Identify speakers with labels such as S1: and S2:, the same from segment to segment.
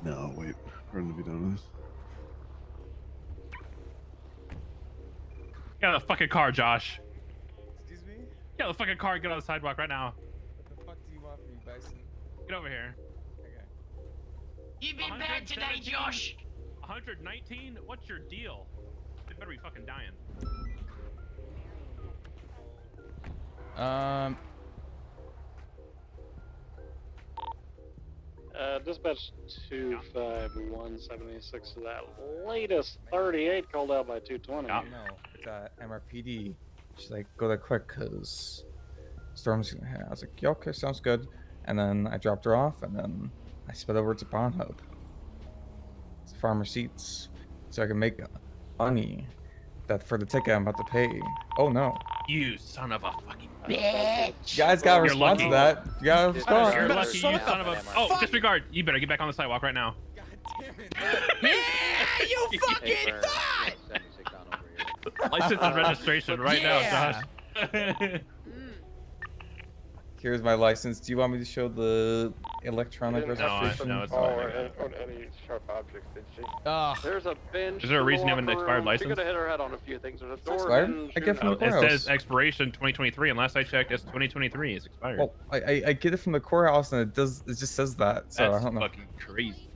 S1: No, wait. We're gonna be done with this.
S2: Get out of the fucking car, Josh.
S3: Excuse me?
S2: Get out of the fucking car and get on the sidewalk right now.
S3: What the fuck do you want from me, Bison?
S2: Get over here.
S3: Okay.
S4: You've been bad today, Josh.
S2: 119? What's your deal? They better be fucking dying.
S5: Dispatch 25176 to that latest 38 called out by 220.
S2: Yeah.
S3: No, it's MRPD. She's like, go there quick, cause Storm's gonna hit. I was like, yeah, okay, sounds good. And then I dropped her off, and then I sped over to Pawn Hub. It's farmer seats, so I can make money. That for the ticket I'm about to pay. Oh no.
S2: You son of a fucking
S4: Bitch.
S3: You guys gotta
S2: You're
S3: respond
S2: lucky.
S3: to that. You gotta respond.
S2: You're
S4: But
S2: lucky, you
S4: son
S2: son of a. Oh,
S4: fuck.
S2: disregard. You better get back on the sidewalk right now.
S3: God damn it.
S4: Yeah, you fucking thought.
S2: License and registration right now,
S4: Yeah.
S2: Josh.
S3: Here's my license. Do you want me to show the electronic registration?
S2: No, it's
S5: Oh,
S2: fine.
S5: or any sharp objects, did she?
S4: Ugh.
S5: There's a bench.
S2: Is there a reason you have an expired
S5: She
S2: license?
S5: could have hit her head on a few things. There's a door.
S3: expired?
S5: hinge,
S3: I get from
S5: and-
S3: the
S2: It
S3: courthouse.
S2: says expiration 2023, and last I checked, it's 2023. It's expired.
S3: Well, I get it from the courthouse, and it just says that. So
S2: That's
S3: I don't know.
S2: fucking crazy.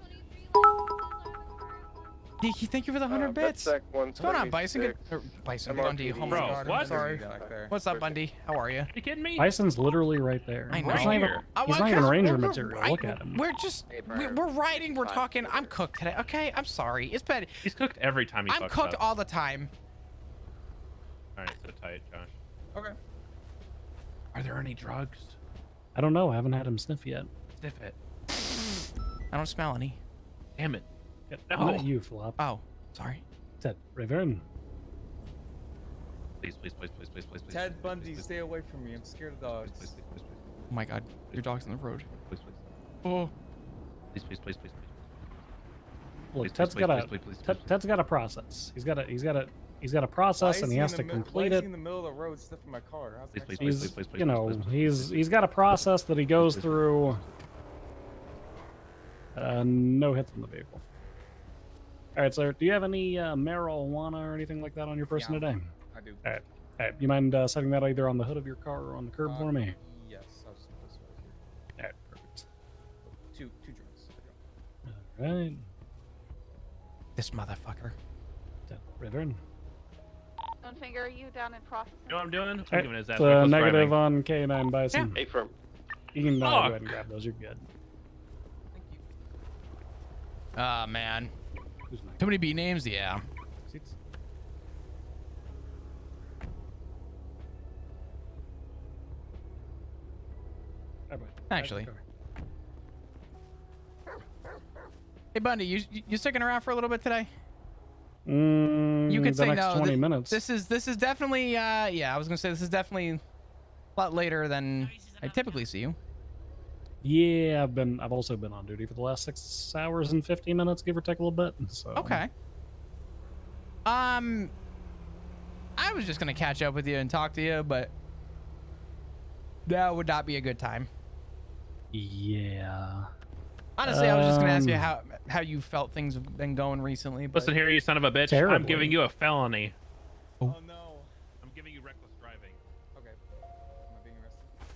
S4: Thank you for the 100 bits.
S5: Medsec
S4: What's going on, Bison?
S5: 176.
S4: Bison,
S5: MRPD.
S4: Bundy. Oh my
S2: Bro,
S4: god,
S2: what?
S4: I'm sorry.
S3: Back there.
S4: What's up, Bundy? How are you?
S2: You kidding me?
S6: Bison's literally right there.
S4: I know.
S6: He's not even,
S2: Here.
S6: he's not even ranger material. Look at him.
S4: We're just, we're riding, we're talking. I'm cooked today, okay? I'm sorry. It's bad.
S2: He's cooked every time he
S4: I'm
S2: fucks
S4: cooked
S2: up.
S4: all the time.
S2: All right, so tight, Josh.
S3: Okay.
S2: Are there any drugs?
S6: I don't know. I haven't had him sniff yet.
S2: Sniff it.
S4: I don't smell any.
S2: Damn it.
S6: Not you, Flop.
S4: Oh, sorry.
S6: Ted, Raven.
S2: Please, please, please, please, please, please, please.
S3: Ted
S2: please,
S3: Bundy,
S2: please,
S3: stay away from me. I'm scared of
S2: please,
S3: dogs.
S2: please, please, please, please,
S4: Oh my god, your dog's on the road.
S2: please, please,
S4: Oh.
S2: please, please, please, please, please.
S6: Look,
S2: Please,
S6: Ted's
S2: please,
S6: got a
S2: please, please, please,
S6: Ted's got a process. He's got a process, and he has to complete it.
S3: in the middle of the road, sniffing my car. How's
S2: Please,
S3: that
S2: please,
S3: make
S2: please,
S3: sense?
S2: please, please,
S6: You know,
S2: please, please,
S6: he's got a process that he goes
S2: please, please.
S6: through. No hits on the vehicle. All right, sir. Do you have any marijuana or anything like that on your person
S3: Yeah.
S6: today?
S3: I do.
S6: All right. You mind setting that either on the hood of your car or on the curb for me?
S3: Yes, I'll just put this right here.
S6: All right, perfect.
S3: Two drinks.
S6: All right.
S4: This motherfucker.
S6: Raven.
S7: Stonefinger, are you down in processing?
S2: You know what I'm doing? I'm
S6: All right,
S2: giving his ass
S6: it's
S2: reckless
S6: negative
S2: driving.
S6: on K9 Bison.
S5: Hey, firm.
S6: You can go
S2: Fuck.
S6: ahead and grab those. You're good.
S3: Thank you.
S4: Ah, man.
S6: Who's next?
S4: Too many B names? Yeah.
S6: Seats. All right, bye.
S4: Actually.
S6: Back to the
S4: Hey, Bundy, you sticking around for a little bit today?
S6: car.
S4: You could
S6: the
S4: say
S6: next
S4: no.
S6: 20 minutes.
S4: This is definitely yeah. I was gonna say this is definitely a lot later than I typically see you.
S6: Yeah, I've also been on duty for the last 6 hours and 50 minutes, give or take a little bit. So
S4: Okay. I was just gonna catch up with you and talk to you, but that would not be a good time.
S6: Yeah.
S4: Honestly, I was just gonna ask you how you felt things have been going recently. But
S2: Listen here, you son of a bitch. I'm
S6: Terribly.
S2: giving you a felony.
S3: Oh no.
S2: I'm giving you reckless driving.
S3: Okay. Am I being arrested?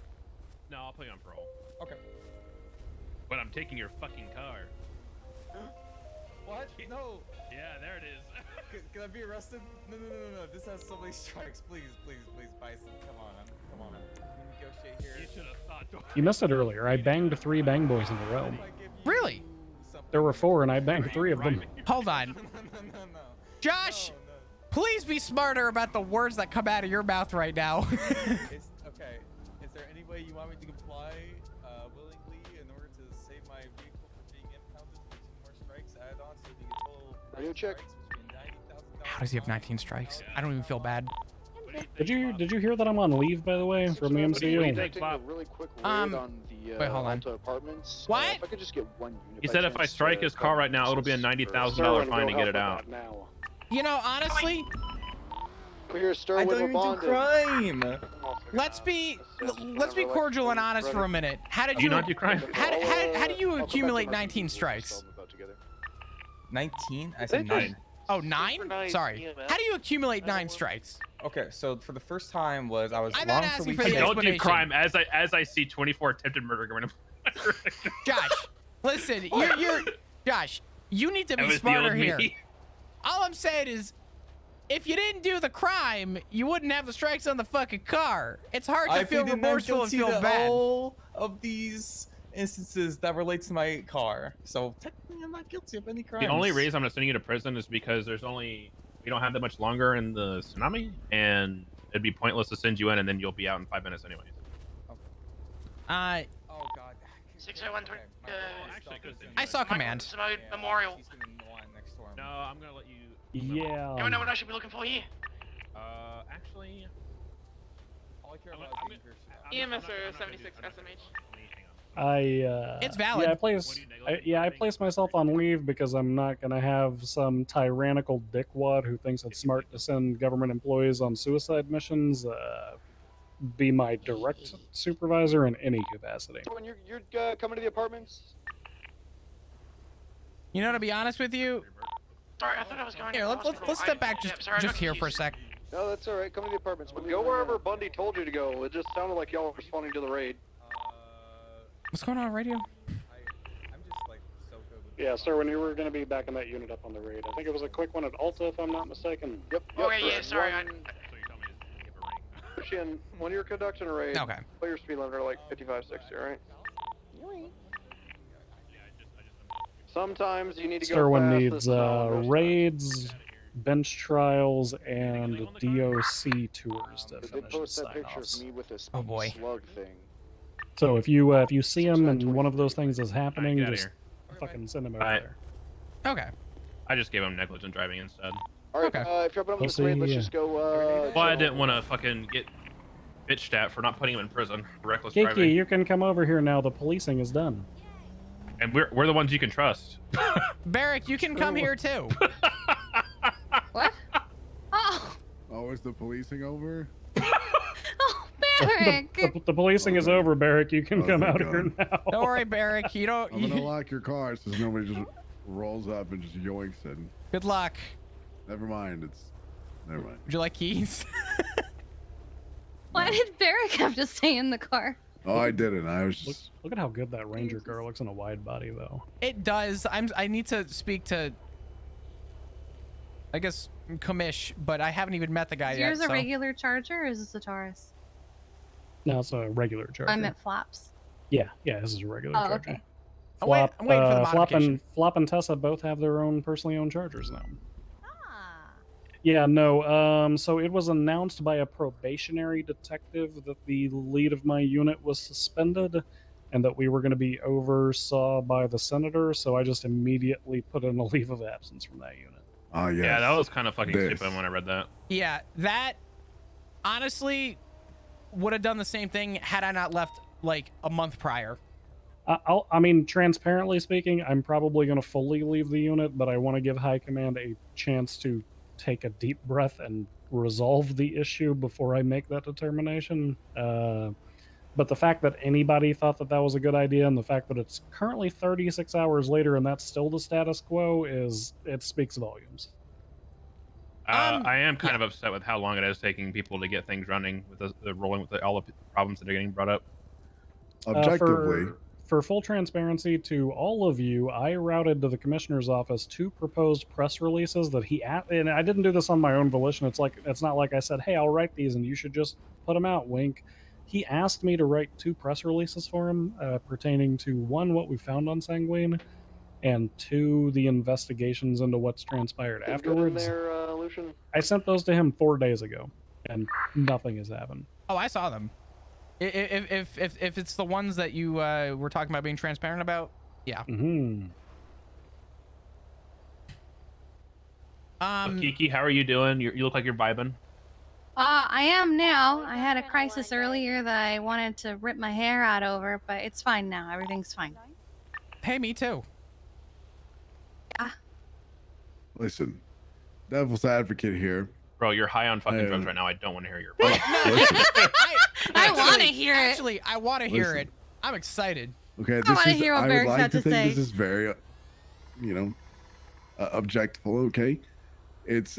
S2: No, I'll put you on parole.
S3: Okay.
S2: But I'm taking your fucking car.
S3: What? No.
S2: Yeah, there it is.
S3: Can I be arrested? No. This has so many strikes. Please, Bison. Come on. Come on. Let me negotiate here.
S2: You should have thought.
S6: You missed it earlier. I banged 3 bang boys in a row.
S3: If I give you
S4: Really?
S3: something-
S6: There were 4, and I banged 3 of them.
S4: hold on,
S3: No.
S4: Josh.
S3: No.
S4: Please be smarter about the words that come out of your mouth right now.
S3: It's okay. Is there any way you want me to comply willingly in order to save my vehicle from being impounded for 2 more strikes add on so you can total
S5: Radio check.
S3: strikes between $90,000
S4: How does he have 19 strikes? I don't even feel bad.
S6: Did you hear that I'm on leave, by the way, from the MCU?
S5: Taking a really quick raid
S4: Um,
S5: on the
S4: wait, hold on.
S5: Alta apartments.
S4: What?
S5: If I could just get 1 unit.
S2: He
S5: by
S2: said if I
S5: chance,
S2: strike his car right now, it'll be a $90,000 fine to get it out.
S5: Now.
S4: You know, honestly,
S5: We're here,
S3: I
S5: Sterling.
S3: don't
S5: We're
S3: even do
S5: bonded.
S3: crime.
S4: let's be cordial and honest for a minute. How did
S2: Do you
S4: you
S2: not do crime?
S4: how do you accumulate 19 strikes?
S3: 19? I
S5: They
S3: said
S5: just-
S3: 9.
S4: Oh, 9?
S5: Synchronized
S4: Sorry.
S5: EMS.
S4: How do you accumulate
S5: I don't
S4: 9
S5: know.
S4: strikes?
S3: Okay, so for the first time was I was
S4: I'm not
S3: wrongfully
S4: asking for
S2: I
S4: the
S3: taken.
S2: don't do
S4: explanation.
S2: crime as I see 24 attempted murder going to.
S4: Josh, listen, you're Josh, you need to
S2: That
S4: be
S2: was the
S4: smarter
S2: old
S4: here.
S2: me.
S4: All I'm saying is, if you didn't do the crime, you wouldn't have the strikes on the fucking car. It's hard to
S3: I
S4: feel
S3: pleaded not
S4: remorseful and
S3: guilty
S4: feel
S3: to
S4: bad.
S3: all of these instances that relate to my car. So technically, I'm not guilty of any crimes.
S2: The only reason I'm not sending you to prison is because we don't have that much longer in the tsunami, and it'd be pointless to send you in, and then you'll be out in 5 minutes anyways.
S3: Oh god.
S8: 601
S3: Okay, my
S8: uh,
S3: brother's
S2: actually,
S3: stuff is in
S4: I
S3: here.
S4: saw command.
S8: Simone
S3: Yeah,
S8: Memorial.
S3: he's gonna know I'm next door.
S2: No, I'm gonna let you.
S6: Yeah.
S8: Anyone know what I should be looking for here?
S2: Actually,
S3: All I care
S2: I'm
S3: about
S2: gonna-
S3: is being
S2: I'm-
S7: EMS
S2: I'm not-
S7: or
S2: I'm not gonna do-
S7: 76
S2: I'm not gonna do-
S7: SMH.
S2: let me- hang on.
S4: It's valid.
S6: Yeah, I
S2: negligent
S6: placed
S2: driving?
S6: myself on leave because I'm not gonna have some tyrannical dickwad who thinks it's smart to send government employees on suicide missions be my direct supervisor in any capacity.
S9: So when you're coming to the apartments,
S4: You know, to be honest with you,
S8: Sorry, I thought I was going
S4: here,
S8: to the
S4: let's
S8: hospital.
S4: step back
S8: Yeah,
S4: just
S8: sorry, I got
S4: here for a
S8: confused.
S4: sec.
S9: no, that's all right. Come to the apartments. Go wherever Bundy told you to go. It just sounded like y'all were responding to the raid.
S4: What's going on on radio?
S3: I'm just like so good with
S6: Yeah, sir, when you were going to be backing that unit up on the raid, I think it was a quick one at Alta, if I'm not mistaken.
S9: Yep.
S8: Okay, yeah, sorry,
S2: So you tell me to give a ring.
S9: Christian, when you're conducting a raid,
S4: Okay.
S9: put your speed limit like 55, 60, all right? Sometimes you need to go
S6: Sterwin
S9: fast.
S6: needs
S9: This is how it goes.
S6: raids, bench trials, and DOC tours to
S9: They
S6: finish his
S9: post that picture
S6: sign-offs.
S9: of me with this
S4: Oh, boy.
S9: slug thing.
S6: So if you see him and one of those things is happening,
S2: Get outta
S6: just
S2: here.
S6: fucking send him over
S2: Alright.
S6: there.
S4: Okay.
S2: I just gave him negligent driving instead.
S9: All right,
S4: Okay.
S9: if you're up on this raid, let's
S6: Pussy.
S9: just go.
S2: Well, I
S9: chill.
S2: didn't want to fucking get bitched at for not putting him in prison for reckless
S6: Kiki,
S2: driving.
S6: you can come over here now. The policing is done.
S2: And we're the ones you can trust.
S4: Barrick, you can come here too.
S10: What? Oh,
S1: Oh, is the policing over?
S10: oh, Barrick.
S6: The policing is over, Barrick. You can
S1: Oh,
S6: come
S1: thank
S6: out here
S1: God.
S6: now.
S4: Don't worry, Barrick. You don't.
S1: I'm gonna lock your car so nobody just rolls up and just yoinks it.
S4: Good luck.
S1: Never mind. Never mind.
S4: Would you like keys?
S10: Why did Barrick have to stay in the car?
S1: Oh, I didn't. I was just.
S6: Look at how good that Ranger car looks in a wide body, though.
S4: It does. I need to speak to, I guess, Commish, but I haven't even met the guy
S10: Is
S4: yet.
S10: yours a
S4: so-
S10: regular Charger or is this a Taurus?
S6: No, it's a regular Charger.
S10: I meant flaps.
S6: Yeah, this is a regular
S10: Oh,
S6: Charger.
S10: okay.
S4: I'm waiting for the modification.
S6: Flop and Tessa both have their own personally owned Chargers now.
S10: Ah.
S6: Yeah, no. So it was announced by a probationary detective that the lead of my unit was suspended, and that we were going to be oversaw by the senator. So I just immediately put in a leave of absence from that unit.
S1: Oh yeah.
S2: Yeah, that was kind of fucking
S1: This.
S2: stupid when I read that.
S4: Yeah, that honestly would have done the same thing had I not left like a month prior.
S6: I mean, transparently speaking, I'm probably going to fully leave the unit, but I want to give High Command a chance to take a deep breath and resolve the issue before I make that determination. But the fact that anybody thought that that was a good idea, and the fact that it's currently 36 hours later and that's still the status quo, it speaks volumes.
S2: I am kind of upset with how long it is taking people to get things running with the rolling with all the problems that are getting brought up.
S1: Objectively.
S6: For full transparency to all of you, I routed to the commissioner's office 2 proposed press releases that and I didn't do this on my own volition. It's not like I said, "Hey, I'll write these and you should just put them out." Wink. He asked me to write 2 press releases for him, pertaining to 1, what we found on Sanguine, and 2, the investigations into what's transpired
S9: Good in
S6: afterwards.
S9: there, Lucian?
S6: I sent those to him 4 days ago, and nothing has happened.
S4: Oh, I saw them. If it's the ones that you were talking about being transparent about, yeah.
S6: Mm-hmm.
S2: So, Kiki, how are you doing? You look like you're vibing.
S10: I am now. I had a crisis earlier that I wanted to rip my hair out over, but it's fine now. Everything's fine.
S4: Hey, me too.
S1: Listen, devil's advocate here.
S2: Bro, you're high on fucking
S1: Yeah.
S2: drugs right now. I don't want to hear your.
S1: Listen,
S10: I want to hear it.
S4: Actually, I want to hear
S1: Listen.
S4: it. I'm excited.
S1: okay,
S10: I
S1: this
S10: wanna
S1: is.
S10: hear what
S1: I would
S10: Barrick's
S1: like
S10: got
S1: to
S10: to
S1: think
S10: say.
S1: this is very, objectful. Okay, it's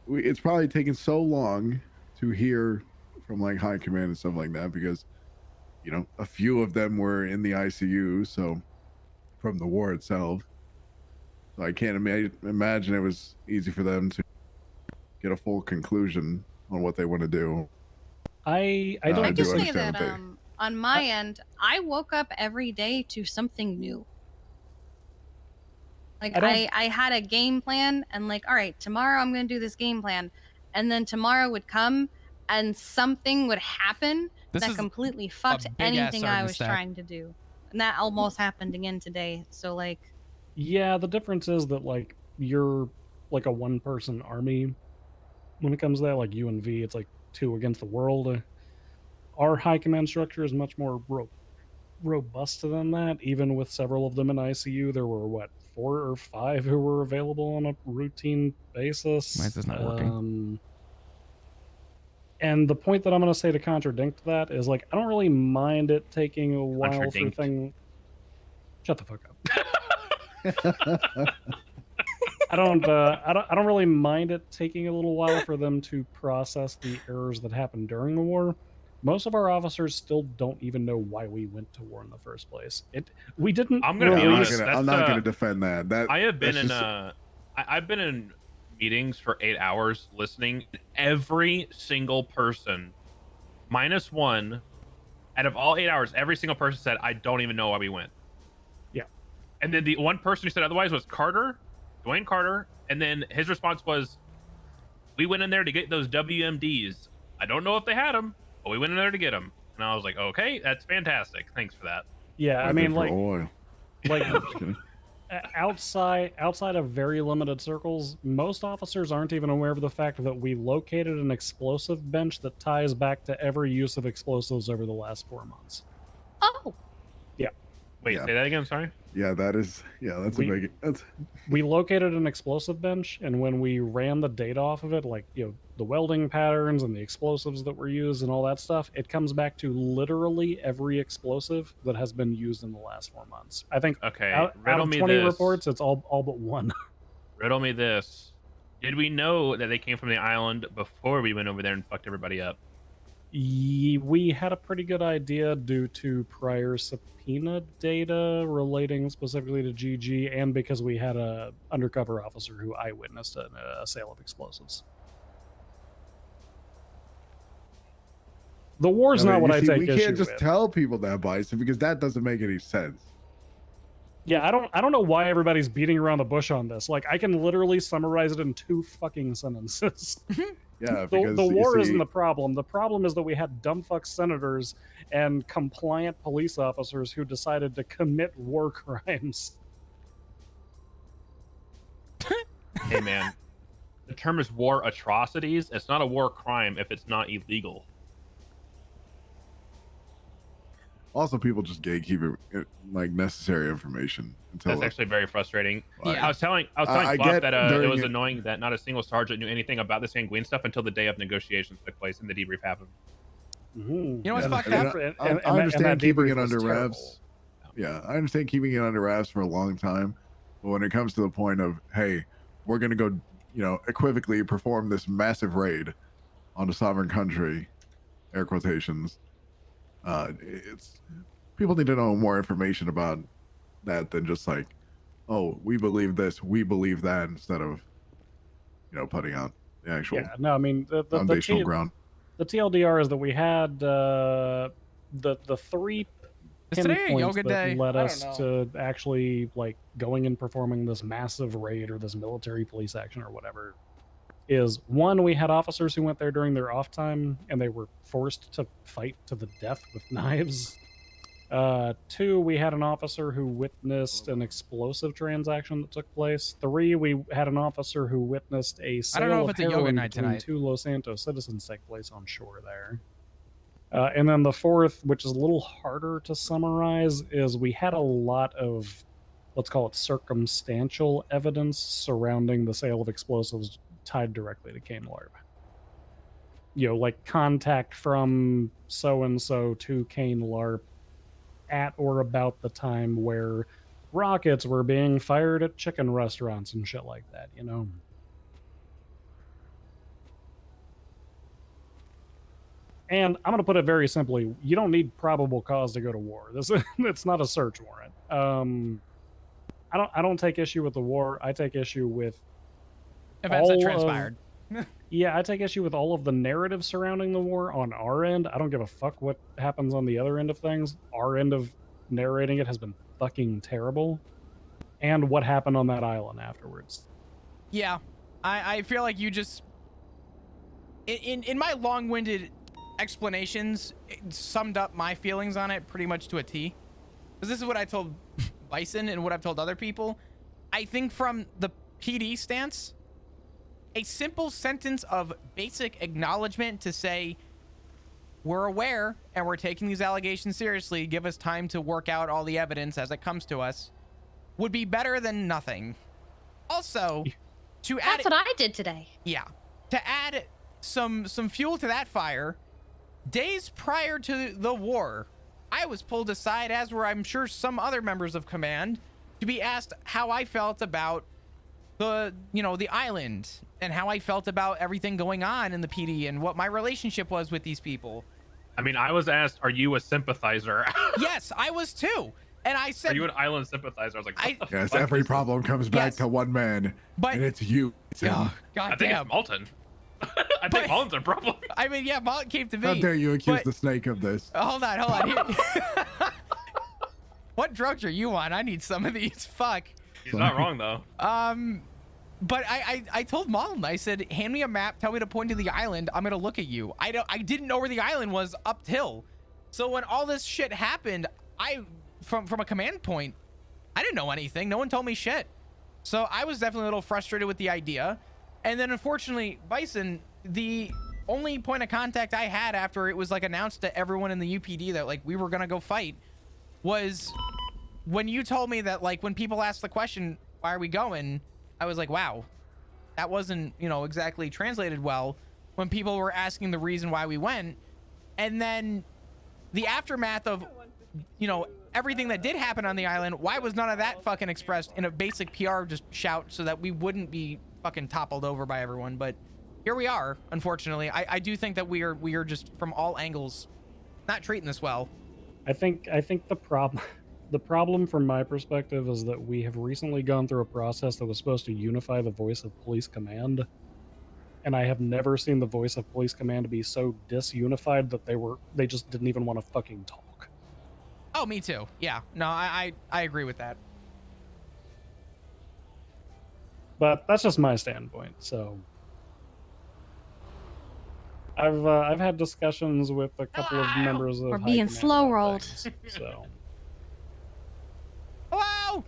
S1: it's probably taken so long to hear from like high command and stuff like that because a few of them were in the ICU, so from the war itself. So I can't imagine it was easy for them to get a full conclusion on what they want to do.
S6: I
S1: I
S6: don't
S10: I
S1: do
S10: can say
S1: understand
S10: that
S1: that
S10: on my end, I woke up every day to something new. Like
S6: I don't-
S10: I had a game plan and like, all right, tomorrow I'm gonna do this game plan. And then tomorrow would come and something would happen
S4: This
S10: that
S4: is
S10: completely fucked
S4: big-ass
S10: anything I
S4: sergeant
S10: was
S4: stack.
S10: trying to do. And that almost happened again today. So like
S6: Yeah, the difference is that like you're like a one-person army when it comes to that. Like UNV, it's like 2 against the world. Our high command structure is much more robust than that. Even with several of them in ICU, there were what 4 or 5 who were available on a routine basis.
S4: Why is this not working?
S6: And the point that I'm going to say to contradict that is like I don't really mind it taking a while for
S2: Contradict.
S6: thing. Shut the fuck up. I don't really mind it taking a little while for them to process the errors that happened during the war. Most of our officers still don't even know why we went to war in the first place. We didn't.
S2: I'm gonna be
S6: release-
S2: honest.
S1: I'm not gonna defend that.
S2: I have been
S1: that's
S2: in I've been in meetings for 8 hours listening. Every single person, minus one, out of all 8 hours, every single person said, "I don't even know why we went."
S6: Yeah.
S2: And then the one person who said otherwise was Dwayne Carter, and then his response was, "We went in there to get those WMDs. I don't know if they had them, but we went in there to get them." And I was like, "Okay, that's fantastic. Thanks for that."
S6: Yeah, I mean, like,
S1: oil.
S6: like outside of very limited circles, most officers aren't even aware of the fact that we located an explosive bench that ties back to every use of explosives over the last 4 months.
S10: oh,
S2: Wait,
S1: Yeah.
S2: say that again. Sorry.
S1: Yeah, that's a big.
S6: We located an explosive bench, and when we ran the data off of it, like the welding patterns and the explosives that were used and all that stuff, it comes back to literally every explosive that has been used in the last 4 months. I think
S2: Okay.
S6: out
S2: riddle
S6: of
S2: me
S6: 20
S2: this.
S6: reports, it's all but one.
S2: Riddle me this. Did we know that they came from the island before we went over there and fucked everybody up?
S6: We had a pretty good idea due to prior subpoena data relating specifically to GG, and because we had a undercover officer who eyewitnessed a sale of explosives. The war's not what I take
S1: We
S6: issue
S1: can't just
S6: with.
S1: tell people that, Bison, because that doesn't make any sense.
S6: Yeah, I don't know why everybody's beating around the bush on this. Like, I can literally summarize it in 2 fucking sentences.
S1: Yeah, because
S6: the
S1: you
S6: war
S1: see-
S6: isn't the problem. The problem is that we had dumbfuck senators and compliant police officers who decided to commit war crimes.
S2: Hey, man. The term is war atrocities. It's not a war crime if it's not illegal.
S1: Also, people just gatekeep like necessary information until
S2: That's actually very frustrating.
S1: Like,
S2: I was telling
S1: I
S2: Fluff
S1: get
S2: that it
S1: during
S2: was
S1: it-
S2: annoying that not a single sergeant knew anything about the Sanguine stuff until the day of negotiations took place and the debrief happened.
S6: You
S4: know what's fucked up?
S1: I understand keeping it under wraps. Yeah, I understand keeping it under wraps for a long time, but when it comes to the point of, hey, we're gonna go, equivocally perform this massive raid on a sovereign country, air quotations. It's people need to know more information about that than just like, oh, we believe this, we believe that, instead of putting out the actual
S6: No, I mean the
S1: foundational ground.
S6: The TLDR is that we had the 3
S4: Is today a
S6: pinpoints
S4: yoga
S6: that
S4: day?
S6: led
S4: I
S6: us
S4: don't
S6: to actually like going and performing this massive raid or this military police action or whatever. Is 1, we had officers who went there during their off time and they were forced to fight to the death with knives. 2, we had an officer who witnessed an explosive transaction that took place. 3, we had an officer who witnessed a
S4: I don't know
S6: sale
S4: if
S6: of
S4: it's a yoga
S6: heroin
S4: night
S6: between
S4: tonight.
S6: 2 Los Santos citizens take place on shore there. And then the 4th, which is a little harder to summarize, is we had a lot of, let's call it circumstantial evidence surrounding the sale of explosives tied directly to Kane Larb. Like contact from so-and-so to Kane LARP at or about the time where rockets were being fired at chicken restaurants and shit like that, you know? And I'm going to put it very simply, you don't need probable cause to go to war. It's not a search warrant. I don't take issue with the war. I take issue with
S4: Events that
S6: all
S4: transpired.
S6: Yeah, I take issue with all of the narrative surrounding the war on our end. I don't give a fuck what happens on the other end of things. Our end of narrating it has been fucking terrible. And what happened on that island afterwards.
S4: Yeah, I feel like you just in my long-winded explanations it summed up my feelings on it pretty much to a T. Because this is what I told Bison and what I've told other people. I think from the PD stance, a simple sentence of basic acknowledgement to say, we're aware and we're taking these allegations seriously, give us time to work out all the evidence as it comes to us, would be better than nothing. Also, to add...
S10: That's what I did today.
S4: Yeah. To add some fuel to that fire, days prior to the war, I was pulled aside, as were I'm sure some other members of command, to be asked how I felt about the island and how I felt about everything going on in the PD and what my relationship was with these people.
S2: I mean, I was asked, are you a sympathizer?
S4: Yes, I was too. And I said,
S2: are you an island sympathizer? I was like, what the
S1: Yes,
S2: fuck
S1: every
S2: is this?
S1: problem comes back to one man,
S4: but
S1: and it's you.
S4: Oh,
S2: I think it's Malton. I think Malton's a problem.
S4: I mean, yeah, Malton came to me.
S1: How dare you accuse the snake of this?
S4: Hold on. Here. What drugs are you on? I need some of these. Fuck.
S2: He's not wrong though.
S4: But I told Malton, I said, hand me a map, tell me to point to the island. I'm gonna look at you. I didn't know where the island was uphill. So when all this shit happened, from a command point, I didn't know anything. No one told me shit. So I was definitely a little frustrated with the idea. And then unfortunately, Bison, the only point of contact I had after it was like announced to everyone in the UPD that like we were gonna go fight was when you told me that like when people asked the question, why are we going? I was like, wow, that wasn't, exactly translated well when people were asking the reason why we went. And then the aftermath of, everything that did happen on the island, why was none of that fucking expressed in a basic PR just shout so that we wouldn't be fucking toppled over by everyone? But here we are, unfortunately. I do think that we are just from all angles not treating this well.
S6: I think the problem from my perspective is that we have recently gone through a process that was supposed to unify the voice of police command. And I have never seen the voice of police command be so disunified that they just didn't even want to fucking talk.
S4: Oh, me too. Yeah. No, I agree with that.
S6: But that's just my standpoint. So I've had discussions with a couple of members of
S10: We're
S6: High
S10: being
S6: Command
S10: slow
S6: about
S10: rolled.
S6: things, so
S4: Hello.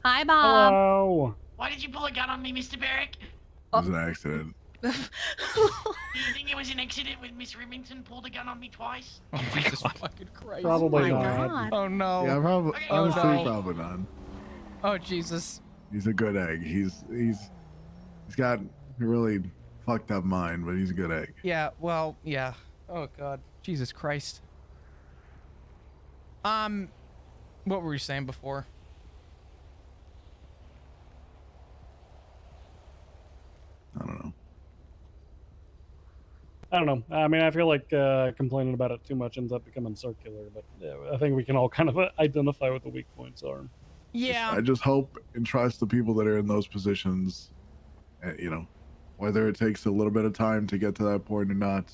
S10: Hi, Bob.
S6: hello.
S8: Why did you pull a gun on me, Mr. Barrick?
S1: It was an accident.
S8: Do you think it was an accident when Miss Remington pulled a gun on me twice?
S4: Oh, Jesus fucking Christ.
S6: Probably
S10: Oh my
S6: not.
S10: God.
S4: Oh, no.
S1: Yeah, probably.
S8: Okay.
S1: Honestly,
S4: Oh, no.
S1: probably not.
S4: Oh, Jesus.
S1: He's a good egg. He's got a really fucked up mind, but he's a good egg.
S4: Yeah, well, yeah. Oh, God. Jesus Christ. What were you saying before?
S1: I don't know.
S6: I don't know. I mean, I feel like complaining about it too much ends up becoming circular, but I think we can all kind of identify what the weak points are.
S4: Yeah.
S1: I just hope and trust the people that are in those positions, whether it takes a little bit of time to get to that point or not.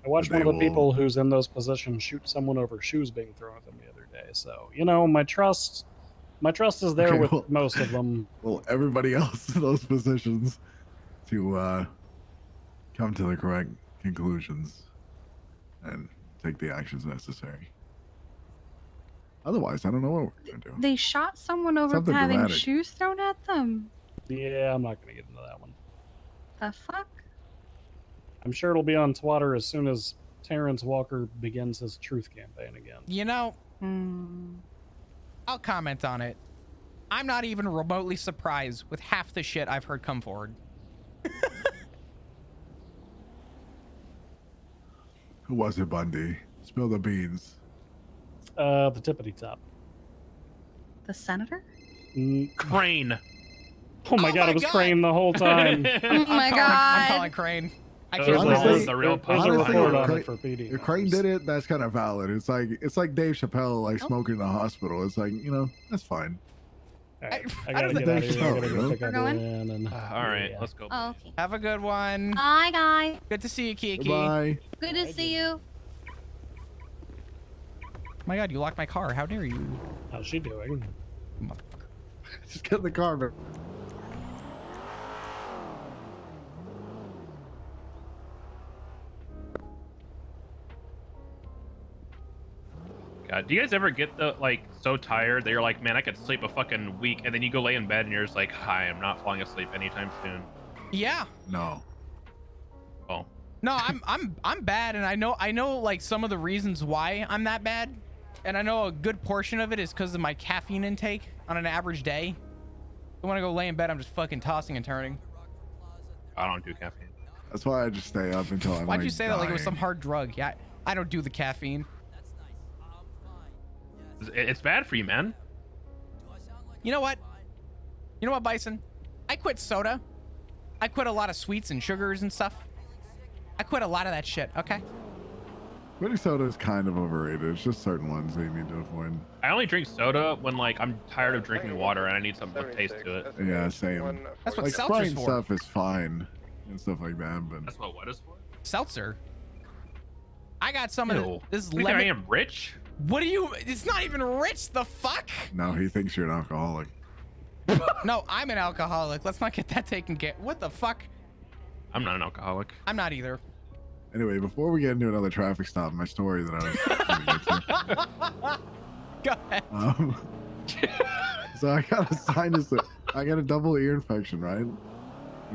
S6: I watched
S1: But
S6: one of the
S1: they
S6: people
S1: will-
S6: who's in those positions shoot someone over shoes being thrown at them the other day. So, my trust is there
S1: Okay,
S6: with
S1: well-
S6: most of them.
S1: Well, everybody else in those positions to come to the correct conclusions and take the actions necessary. Otherwise, I don't know what we're gonna do.
S10: They shot someone over
S1: Something
S10: having
S1: dramatic.
S10: shoes thrown at them.
S6: Yeah, I'm not going to get into that one.
S10: The fuck?
S6: I'm sure it'll be on Twitter as soon as Terrence Walker begins his truth campaign again.
S4: I'll comment on it. I'm not even remotely surprised with half the shit I've heard come forward.
S1: Who was it, Bundy? Spill the beans.
S6: The tippity top.
S10: The senator?
S2: Crane.
S6: Oh my god, it was Crane the whole time.
S10: Oh my
S7: I'm
S10: god.
S7: calling Crane. I
S2: That
S7: can't
S2: was
S1: Honestly,
S7: believe
S2: the real
S6: There's a
S2: puzzle.
S6: report on
S1: Cra-
S6: it for PD.
S1: If Crane did it, that's kind of valid. It's like Dave Chappelle like smoking in the hospital. It's like, that's fine.
S6: Alright,
S7: I
S6: I gotta
S7: don't
S6: get out of here. I gotta
S1: think-
S6: go pick
S10: We're
S6: up
S10: going?
S6: Lynn and
S2: All right,
S6: yeah.
S2: let's go.
S10: Oh, okay.
S7: Have a good one.
S10: Bye, guys.
S7: Good to see you, Kiki.
S1: Goodbye.
S10: Good to see you.
S7: My God, you locked my car. How dare you?
S6: How's she doing?
S1: Just get in the car, man.
S2: God, do you guys ever get so tired that you're like, man, I could sleep a fucking week, and then you go lay in bed and you're just like, hi, I'm not falling asleep anytime soon.
S7: Yeah.
S1: No.
S2: Oh,
S7: No, I'm bad, and I know like some of the reasons why I'm that bad, and I know a good portion of it is because of my caffeine intake on an average day. When I go lay in bed, I'm just fucking tossing and turning.
S2: I don't do caffeine.
S1: That's why I just stay up until I'm
S7: Why'd you say that like it was
S1: dying.
S7: some hard drug? Yeah, I don't do the caffeine.
S2: It's bad for you, man.
S7: You know what? You know what, Bison? I quit soda. I quit a lot of sweets and sugars and stuff. I quit a lot of that shit, okay?
S1: Quitting soda is kind of overrated. It's just certain ones that you need to avoid.
S2: I only drink soda when I'm tired of drinking water and I need something with taste to it.
S1: Yeah, same.
S7: That's what
S1: Like
S7: seltzer's
S1: Sprite
S7: for.
S1: stuff is fine and stuff like that, but
S2: That's what is for.
S7: Seltzer. I got some of
S2: Ew.
S7: this
S2: You think
S7: lemon.
S2: I am rich?
S7: What do you? It's not even rich. The fuck?
S1: no, he thinks you're an alcoholic.
S7: No, I'm an alcoholic. Let's not get that taken care. What the fuck?
S2: I'm not an alcoholic.
S7: I'm not either.
S1: Anyway, before we get into another traffic stop, my story that I was going to
S7: Go ahead.
S1: get to. So I got a sinus. I got a double ear infection, right? And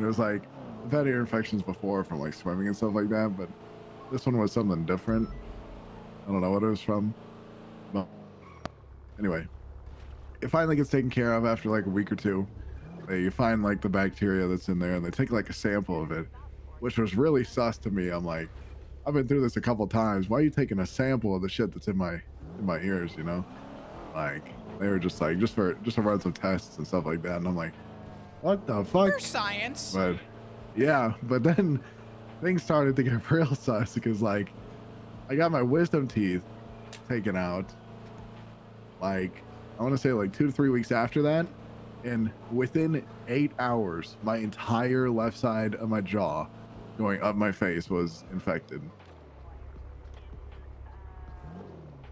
S1: it was like, I've had ear infections before from like swimming and stuff like that, but this one was something different. I don't know what it was from. But anyway, it finally gets taken care of after like a week or two. You find like the bacteria that's in there and they take like a sample of it, which was really sus to me. I'm like, I've been through this a couple times. Why are you taking a sample of the shit that's in my ears, you know? Like they were just like, just to run some tests and stuff like that. And I'm like, what the fuck?
S7: For science.
S1: But yeah, but then things started to get real sus because like I got my wisdom teeth taken out. Like I want to say like 2 to 3 weeks after that, and within 8 hours, my entire left side of my jaw, going up my face, was infected.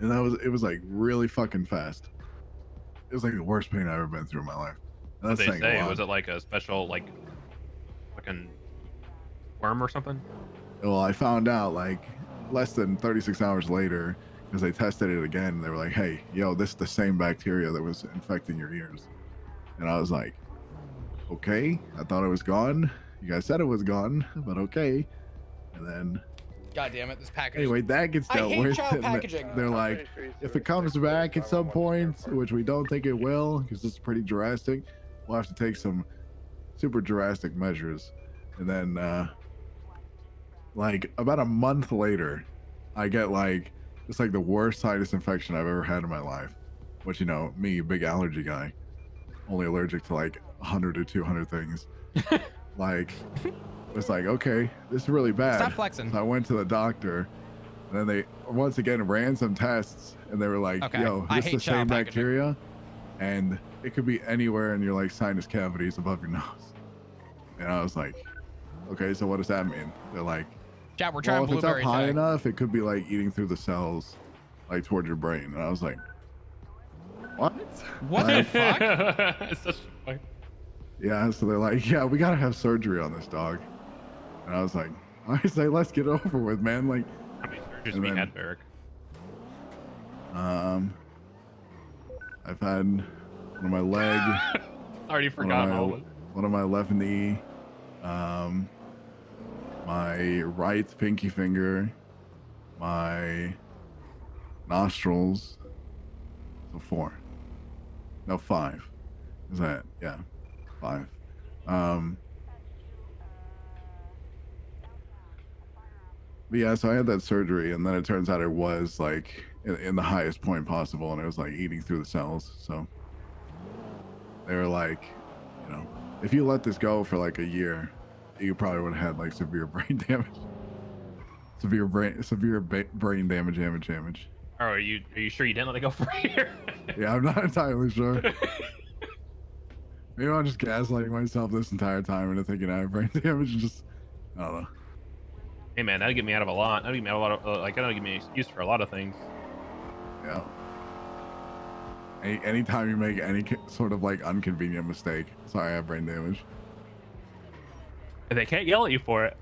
S1: And it was like really fucking fast. It was like the worst pain I've ever been through in my life. And
S2: What
S1: that's
S2: they
S1: saying
S2: say?
S1: a lot.
S2: Was it like a special fucking worm or something?
S1: Well, I found out like less than 36 hours later because they tested it again. And they were like, hey, yo, this is the same bacteria that was infecting your ears. And I was like, okay, I thought it was gone. You guys said it was gone, but okay. And then,
S7: God damn it, this package.
S1: anyway, that gets
S7: I
S1: dealt
S7: hate
S1: with.
S7: child
S1: and
S7: packaging.
S1: They're like, if it comes back at some point, which we don't think it will, because it's pretty drastic, we'll have to take some super drastic measures. And then, like about a month later, I get like it's like the worst sinus infection I've ever had in my life. Which, you know, me, big allergy guy, only allergic to like 100 or 200 things. Like, it's like, okay, this is really bad.
S7: Stop flexing.
S1: So I went to the doctor, and then they once again ran some tests, and they were like,
S7: Okay.
S1: yo,
S7: I
S1: this is
S7: hate
S1: the same
S7: child packaging.
S1: bacteria, and it could be anywhere in your like sinus cavities above your nose. And I was like, okay, so what does that mean? They're like,
S7: Chat, we're trying
S1: well, if it's up
S7: blueberry
S1: high
S7: today.
S1: enough, it could be like eating through the cells, like towards your brain. And I was like, what?
S7: What the
S1: Like,
S7: fuck?
S2: It's such a fuck.
S1: yeah, so they're like, yeah, we gotta have surgery on this dog. And I was like, I say, let's get it over with, man. Like,
S2: How many surgeries
S1: And
S2: have we
S1: then-
S2: had, Barrick?
S1: I've had one of my leg,
S2: Already forgotten all of it.
S1: one of my left knee, my right pinky finger, my nostrils. So 4. No, 5. Is that, yeah, 5. But yeah, so I had that surgery, and then it turns out it was like in the highest point possible, and it was like eating through the cells. So they were like, you know, if you let this go for like a year, you probably would have had like severe brain damage. Severe brain damage.
S2: Oh, are you sure you didn't let it go for a year?
S1: Yeah, I'm not entirely sure. Maybe I'm just gaslighting myself this entire time into thinking I have brain damage and just, I don't know.
S2: Hey man, that'd get me out of a lot. That'd get me out of a lot of like that'll give me an excuse for a lot of things.
S1: Yeah. Anytime you make any sort of like inconvenient mistake, sorry, I have brain damage.
S2: And they can't yell at you for it.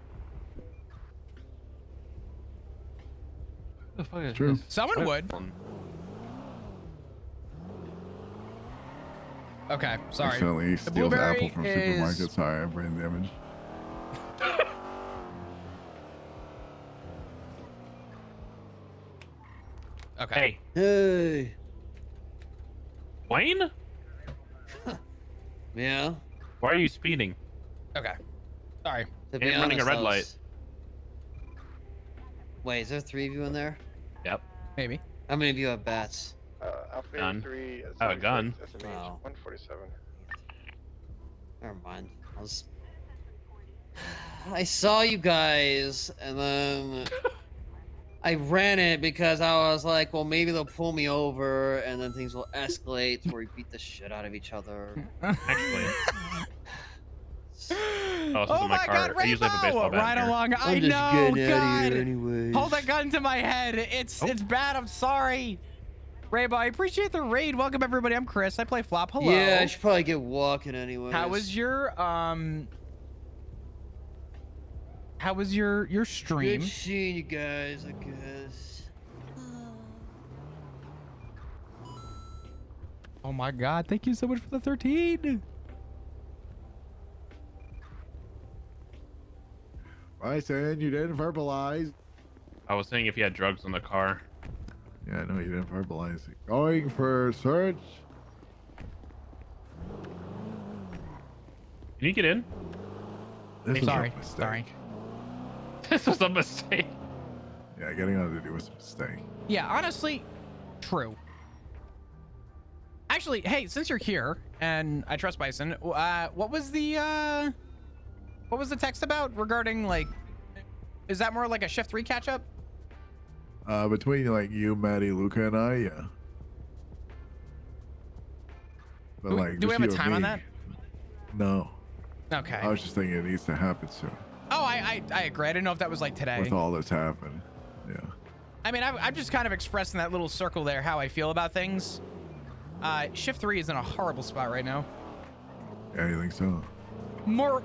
S2: What the fuck is
S1: True.
S2: this?
S4: Someone would. Okay, sorry.
S1: Accidentally
S4: The
S1: steals
S4: blueberry
S1: apple from
S4: is...
S1: supermarket. Sorry, I have brain damage.
S4: Okay.
S11: Hey.
S2: Wayne?
S11: Yeah.
S2: Why are you speeding?
S4: Okay. Sorry.
S11: To be
S2: And running a
S11: honest,
S2: red
S11: I was-
S2: light.
S11: Wait, is there 3 of you in there?
S2: Yep.
S4: Maybe.
S11: How many of you have bats?
S9: Alpha
S2: Gun.
S9: 83,
S2: I have a gun.
S9: SMH,
S11: Wow.
S9: 147.
S11: Never mind. I saw you guys, and then I ran it because I was like, well, maybe they'll pull me over, and then things will escalate to where we beat the shit out of each other.
S2: Actually. Oh,
S4: Oh my God,
S2: I usually have a baseball
S4: Rainbow!
S2: bat
S4: Right
S2: in here.
S4: along. I
S11: I'm just
S4: know,
S11: getting out of
S4: God.
S11: here anyways.
S4: Hold that gun to my head. It's bad. I'm sorry. Rainbow, I appreciate the raid. Welcome everybody. I'm Chris. I play Flop. Hello.
S11: Yeah, I should probably get walking anyways.
S4: How was your stream?
S11: Good seeing you guys, I guess.
S4: Oh my God, thank you so much for the 13.
S1: Bryson, you didn't verbalize.
S2: I was saying if you had drugs in the car.
S1: Yeah, no, you didn't verbalize it. Going for search.
S2: Can you get in?
S1: This was
S4: Sorry.
S1: a mistake.
S4: Sorry.
S2: This was a mistake.
S1: Yeah, getting on the duty was a mistake.
S4: Yeah, honestly, true. Actually, hey, since you're here and I trust Bison, what was the text about regarding like? Is that more like a shift 3 catch up?
S1: Between like you, Maddie, Luca, and I, yeah. But
S4: Do we-
S1: like,
S4: do we
S1: just
S4: have a
S1: you and
S4: time on
S1: me.
S4: that?
S1: No.
S4: Okay.
S1: I was just thinking it needs to happen soon.
S4: Oh, I agree. I didn't know if that was like today.
S1: With all that's happened. Yeah.
S4: I mean, I'm just kind of expressing that little circle there how I feel about things. Shift 3 is in a horrible spot right now.
S1: Yeah, you think so?
S4: More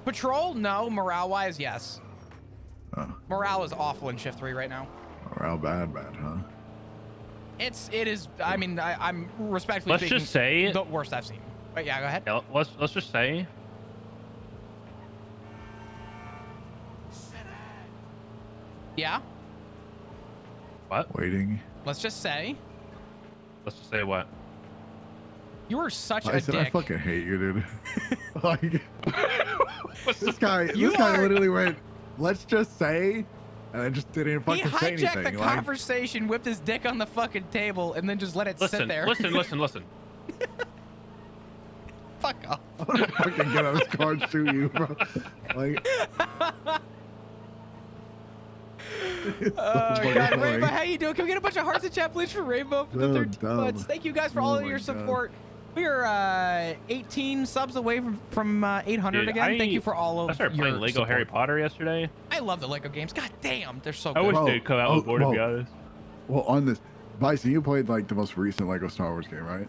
S4: patrol? No. Morale wise, yes. Morale is awful in Shift 3 right now.
S1: Morale bad, huh?
S4: It is. I mean, I'm respectfully
S2: Let's
S4: speaking,
S2: just say
S4: the worst I've seen. But yeah, go ahead.
S2: Yeah, let's just say.
S4: Yeah.
S2: What?
S1: Waiting.
S4: Let's just say
S2: Let's just say what?
S4: you were such
S1: I
S4: a
S1: said
S4: dick.
S1: I fucking hate you, dude. Like, this guy
S4: You are-
S1: literally went, let's just say, and then just didn't
S4: He
S1: fucking say
S4: hijacked
S1: anything.
S4: the
S1: Like,
S4: conversation, whipped his dick on the fucking table, and then just let it sit
S2: Listen,
S4: there.
S2: listen.
S4: Fuck off.
S1: I'm gonna fucking get out of this car and shoot you, bro. Like,
S4: God,
S1: fucking
S4: Rainbow,
S1: funny.
S4: how you doing? Can we get a bunch of hearts in chat, please, for Rainbow for the
S1: So
S4: 13
S1: dumb.
S4: months? Thank you guys for all
S1: Oh
S4: of
S1: my
S4: your
S1: God.
S4: support. We are 18 subs away from 800
S2: Dude,
S4: again. Thank you for all of
S2: I started
S4: your
S2: playing Lego
S4: support.
S2: Harry Potter yesterday.
S4: I love the Lego games. God damn, they're so
S2: I
S4: good.
S2: wish
S1: Bro,
S2: they'd come out with more, to be honest.
S1: well, on this, Bison, you played like the most recent Lego Star Wars game, right?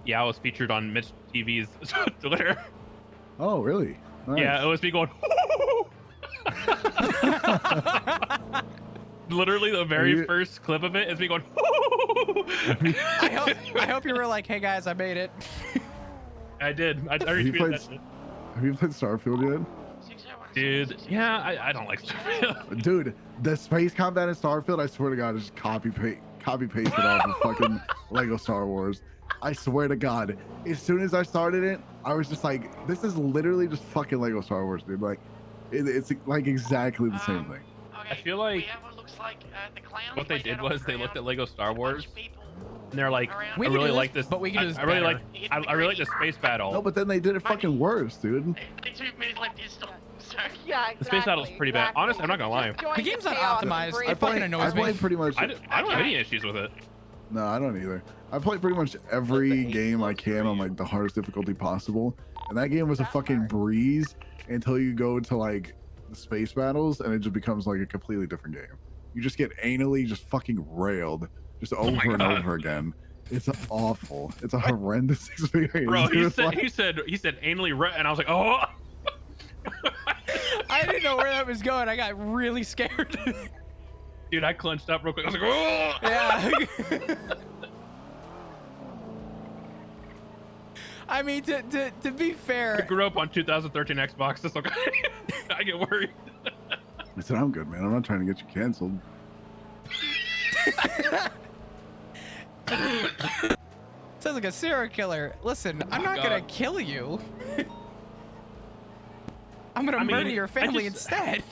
S2: Yeah, I was featured on Mitch TV's Twitter.
S1: Oh, really? Nice.
S2: Yeah, it was me going. Literally, the very
S1: you-
S2: first clip of it is me going.
S4: I hope you were like, hey guys, I made it.
S2: I did. I
S1: Have you
S2: retweeted
S1: played,
S2: that shit.
S1: have you played Starfield
S2: Dude, yeah, I don't like Starfield.
S1: yet? Dude, the space combat in Starfield, I swear to God, is copy pasted off of fucking Lego Star Wars. I swear to God, as soon as I started it, I was just like, this is literally just fucking Lego Star Wars, dude. Like, it's like exactly the same thing.
S2: I feel like
S8: looks like the clowns
S2: what they
S8: laid
S2: did
S8: out on
S2: was
S8: the
S2: they looked at
S8: ground.
S2: Lego Star
S8: A bunch
S2: Wars
S8: of people
S2: and they're like,
S8: Around.
S2: I
S4: We can
S2: really
S4: do
S2: like
S4: this,
S2: this.
S4: but we can do this
S2: I really
S4: better.
S2: like. I really like the space battle.
S1: No, but then they did it fucking worse, dude.
S8: 2 minutes left is stop. So,
S12: Yeah,
S2: The space battle's pretty bad. Honestly, I'm not gonna lie.
S4: The game's not optimized. It fucking annoys me.
S1: played pretty much.
S2: I don't have any issues with it.
S1: No, I don't either. I played pretty much every game I can on like the hardest difficulty possible, and that game was a fucking breeze until you go to like the space battles, and it just becomes like a completely different game. You just get anally just fucking railed, just over and over again. It's awful. It's a horrendous experience.
S2: Bro, he
S1: It's
S2: said
S1: like-
S2: he said anally and I was like, oh.
S4: I didn't know where that was going. I got really scared.
S2: Dude, I clenched up real quick. I was like, oh.
S4: Yeah. I mean, to be
S2: I
S4: fair,
S2: grew up on 2013 Xbox. That's okay. I get worried.
S1: I said, I'm good, man. I'm not trying to get you canceled.
S4: sounds like a serial killer. Listen, I'm not gonna kill you. I'm gonna murder your family instead.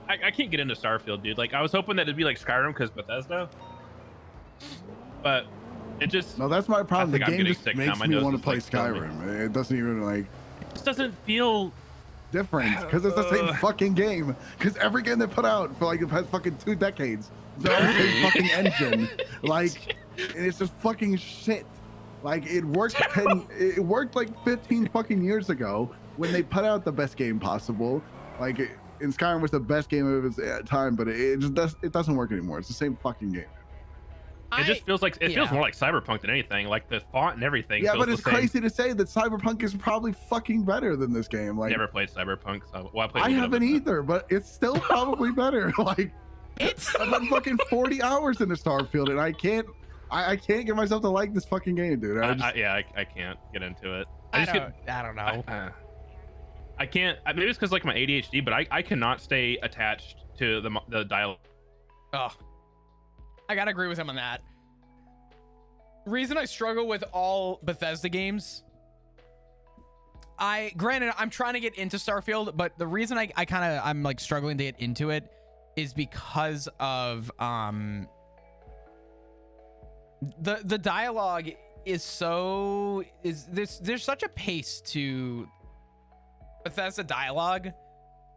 S2: I can't get into Starfield, dude. Like, I was hoping that it'd be like Skyrim because Bethesda, but it just
S1: No, that's my problem. The
S2: think I'm
S1: game
S2: getting
S1: just
S2: sick now.
S1: makes
S2: My
S1: me
S2: nose
S1: want to
S2: is,
S1: play
S2: like, killing me.
S1: Skyrim. It doesn't even like
S2: it just doesn't feel
S1: different because it's the same fucking game. Because every game they put out for like the past fucking 2 decades, they're on the same fucking engine. Like, and it's just fucking shit. Like it worked it worked like 15 fucking years ago when they put out the best game possible. Like, and Skyrim was the best game of its time, but it doesn't work anymore. It's the same fucking game.
S2: it just feels like feels more like Cyberpunk than anything. Like the font and everything.
S1: Yeah,
S2: feels
S1: but it's
S2: the same.
S1: crazy to say that Cyberpunk is probably fucking better than this game. Like,
S2: Never played Cyberpunk, so well, I played.
S1: I
S2: a little bit
S1: haven't
S2: of it.
S1: either, but it's still probably better. Like,
S4: It's
S1: I've been fucking 40 hours into Starfield, and I can't get myself to like this fucking game, dude.
S2: I can't get into it.
S4: I don't know.
S2: I can't. Maybe it's because like my ADHD, but I cannot stay attached to the dialogue.
S4: Oh, I gotta agree with him on that. The reason I struggle with all Bethesda games, granted I'm trying to get into Starfield, but the reason I'm like struggling to get into it is because of the dialogue is there's such a pace to Bethesda dialogue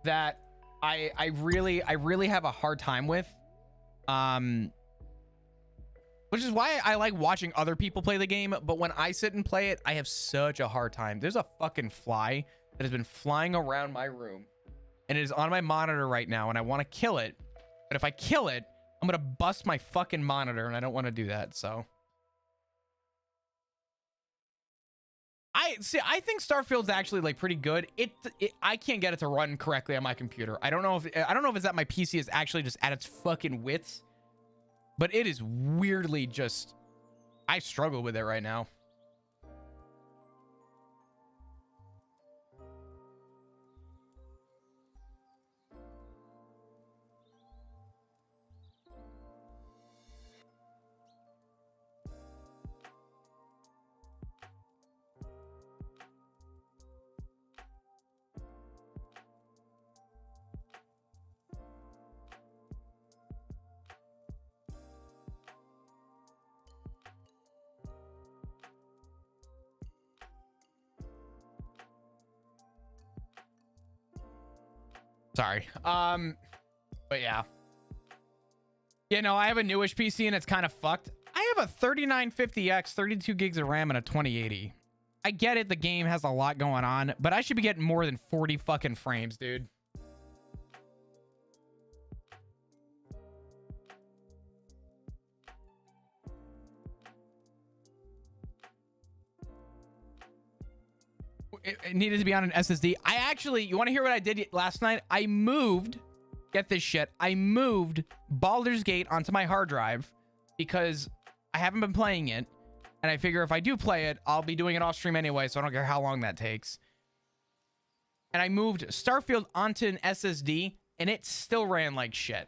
S4: that I really have a hard time with, which is why I like watching other people play the game. But when I sit and play it, I have such a hard time. There's a fucking fly that has been flying around my room, and it is on my monitor right now, and I want to kill it. But if I kill it, I'm gonna bust my fucking monitor, and I don't want to do that. So I think Starfield's actually like pretty good. I can't get it to run correctly on my computer. I don't know if it's that my PC is actually just at its fucking wits, but it is weirdly just, I struggle with it right now. Sorry. But yeah. Yeah, no, I have a newish PC and it's kind of fucked. I have a 3950X, 32 gigs of RAM, and a 2080. I get it, the game has a lot going on, but I should be getting more than 40 fucking frames, dude. It needed to be on an SSD. You want to hear what I did last night? I moved, get this shit, I moved Baldur's Gate onto my hard drive because I haven't been playing it. And I figure if I do play it, I'll be doing it off stream anyway, so I don't care how long that takes. And I moved Starfield onto an SSD, and it still ran like shit.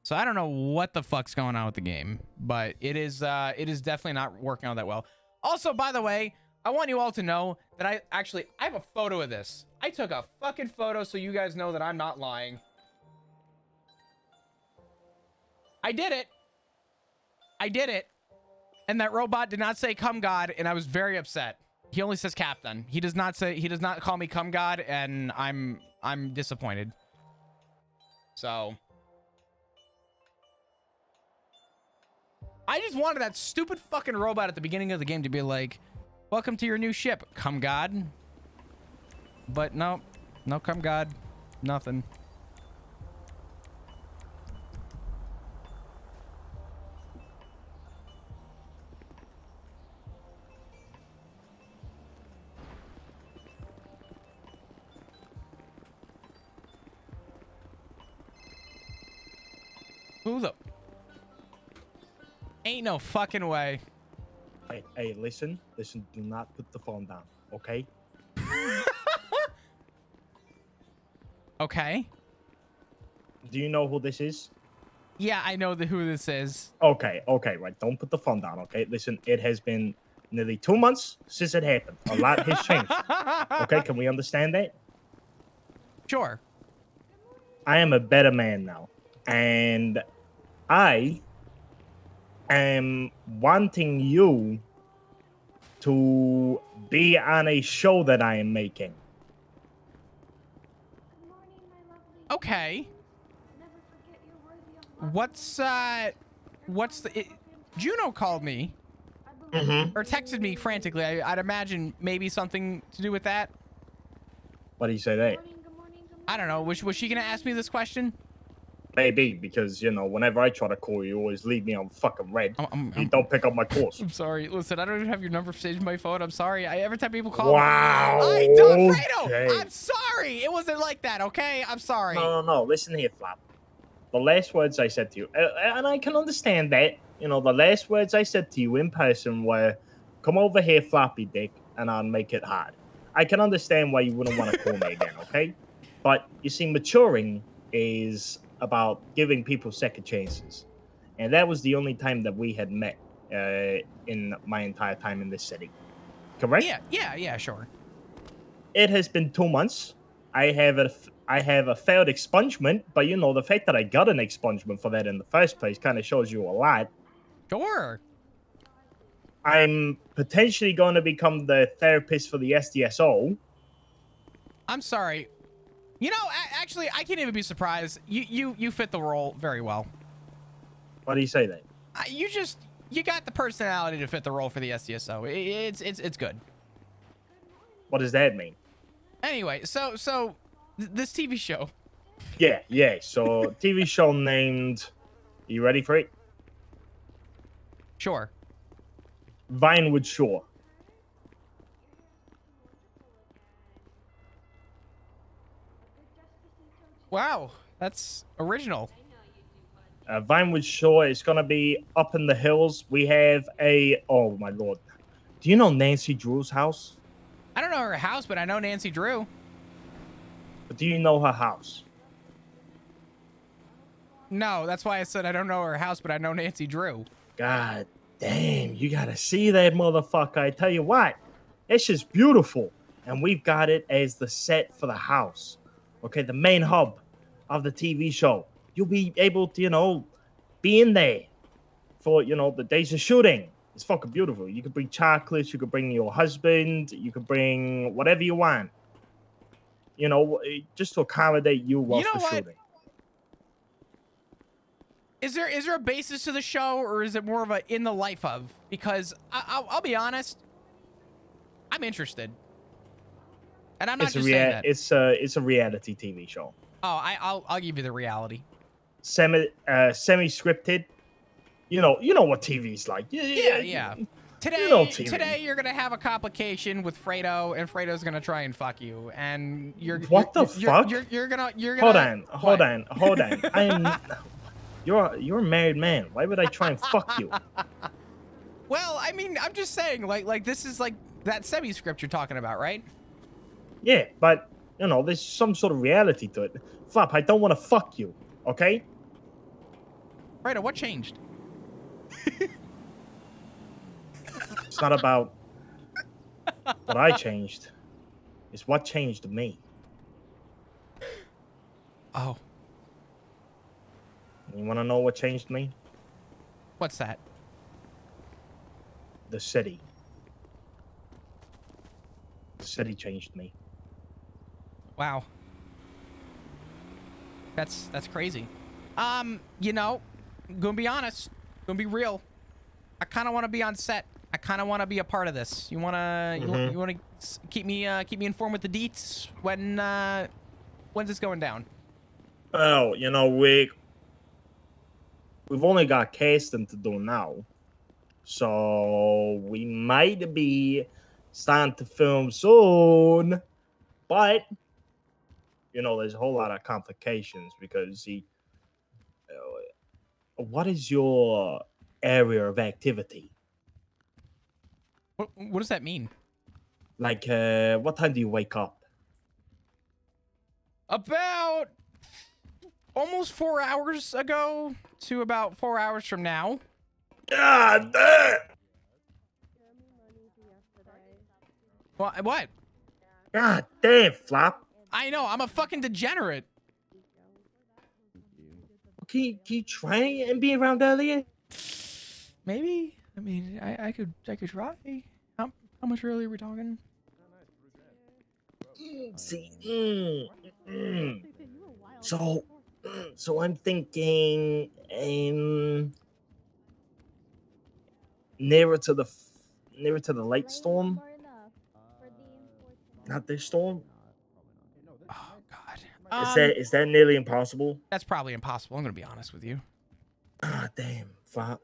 S4: So I don't know what the fuck's going on with the game, but it is definitely not working out that well. Also, by the way, I want you all to know that I have a photo of this. I took a fucking photo so you guys know that I'm not lying. I did it.
S7: And that robot did not say "Come God," and I was very upset. He only says "Captain." He does not call me "Come God," and I'm disappointed. So I just wanted that stupid fucking robot at the beginning of the game to be like, "Welcome to your new ship, Come God." But no, Come God, nothing. Who the? Ain't no fucking way.
S12: Hey, listen. Do not put the phone down, okay?
S7: Okay.
S12: Do you know who this is?
S7: Yeah, I know who this is.
S12: Okay, right. Don't put the phone down, okay? Listen, it has been nearly 2 months since it happened. A lot has changed. Okay, can we understand that?
S7: Sure.
S12: I am a better man now. And I am wanting you to be on a show that I am making.
S7: Okay. What's the Juno called me or texted me frantically. I'd imagine maybe something to do with that.
S12: Why do you say that?
S7: I don't know. Was she gonna ask me this question?
S12: Maybe, because, you know, whenever I try to call you, you always leave me on fucking red. You don't pick up my calls.
S7: I'm sorry. Listen, I don't even have your number saved in my phone. I'm sorry. Every time people call
S12: Wow.
S7: me, Fredo,
S12: Okay.
S7: I'm sorry. It wasn't like that, okay? I'm sorry.
S12: No. Listen here, Flap. The last words I said to you, and I can understand that, you know, the last words I said to you in person were, come over here, floppy dick, and I'll make it hard. I can understand why you wouldn't want to call me again, okay? But you see, maturing is about giving people second chances. And that was the only time that we had met in my entire time in this city. Correct?
S7: Yeah, sure.
S12: It has been 2 months. I have a failed expungement, but you know, the fact that I got an expungement for that in the first place kind of shows you a lot.
S7: Sure.
S12: I'm potentially going to become the therapist for the SDSO.
S7: I'm sorry. You know, actually, I can't even be surprised. You fit the role very well.
S12: Why do you say that?
S7: You got the personality to fit the role for the SDSO. It's good.
S12: What does that mean?
S7: Anyway, so this TV show.
S12: Yeah. So TV show named. Are you ready for it?
S7: Sure.
S12: Vinewood Shore.
S7: Wow, that's original.
S12: Vinewood Shore is going to be up in the hills. We have oh my lord. Do you know Nancy Drew's house?
S7: I don't know her house, but I know Nancy Drew.
S12: But do you know her house?
S7: No, that's why I said I don't know her house, but I know Nancy Drew.
S12: God damn, you got to see that motherfucker. I tell you what, it's just beautiful. And we've got it as the set for the house. Okay, the main hub of the TV show. You'll be able to, you know, be in there for, you know, the days of shooting. It's fucking beautiful. You could bring chocolates, you could bring your husband, you could bring whatever you want. You know, just to accommodate you whilst the shooting.
S7: Is there a basis to the show, or is it more of a in the life of? Because I'll be honest, I'm interested, and I'm not just saying that.
S12: It's a reality TV show.
S7: Oh, I'll give you the reality.
S12: Semi scripted. You know what TV's like.
S7: Yeah. Today you're gonna have a complication with Fredo, and Fredo's gonna try and fuck you, and you're
S12: fuck?
S7: You're gonna
S12: Hold on. You're a married man. Why would I try and fuck you?
S7: Well, I mean, I'm just saying, like this is like that semi-script you're talking about, right?
S12: Yeah, but you know, there's some sort of reality to it. Flop, I don't want to fuck you, okay?
S7: Fredo, what changed?
S12: It's not about what I changed. It's what changed me.
S7: Oh.
S12: You want to know what changed me?
S7: What's that?
S12: the city. The city changed me.
S7: Wow. That's crazy. You know, gonna be honest, gonna be real. I kind of want to be on set. I kind of want to be a part of this. You wanna you wanna keep me informed with the deets when's this going down?
S12: Well, you know, we've only got casting to do now, so we might be starting to film soon, but you know, there's a whole lot of complications because what is your area of activity?
S7: What does that mean?
S12: Like, what time do you wake up?
S7: About almost 4 hours ago to about 4 hours from now.
S12: God damn!
S7: What?
S12: God damn, Flop.
S7: I know, I'm a fucking degenerate.
S12: Can you try and be around earlier?
S7: Maybe. I mean, I could try. How much earlier are we talking?
S12: See, So I'm thinking nearer to the light storm. Not this storm.
S7: Oh God.
S12: Is that nearly impossible?
S7: That's probably impossible. I'm gonna be honest with you.
S12: Ah, damn, Flop.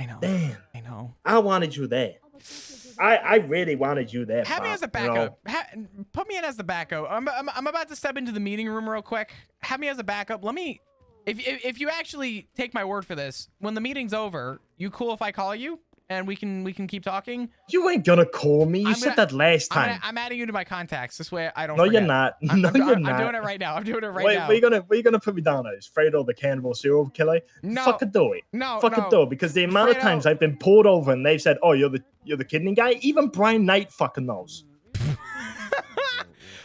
S7: I know.
S12: Damn.
S7: I know.
S12: I wanted you there. I really wanted you there.
S7: Have me
S12: Flop,
S7: as a backup. Put me in as the backup. I'm about to step into the meeting room real quick. Have me as a backup. Let me. If you actually take my word for this, when the meeting's over, you cool if I call you and we can keep talking?
S12: You ain't gonna call me. You said that last time.
S7: I'm adding you to my contacts. This way I don't.
S12: No,
S7: forget.
S12: you're not.
S7: I'm
S12: you're
S7: doing
S12: not.
S7: it right now. I'm doing it right
S12: Wait,
S7: now.
S12: what are you gonna put me down as? Fredo, the cannibal serial killer?
S7: No.
S12: Fucking do it.
S7: No.
S12: Fucking do it. Because the amount of times I've been pulled over and they've said, "Oh, you're the kidney guy." Even Brian Knight fucking knows.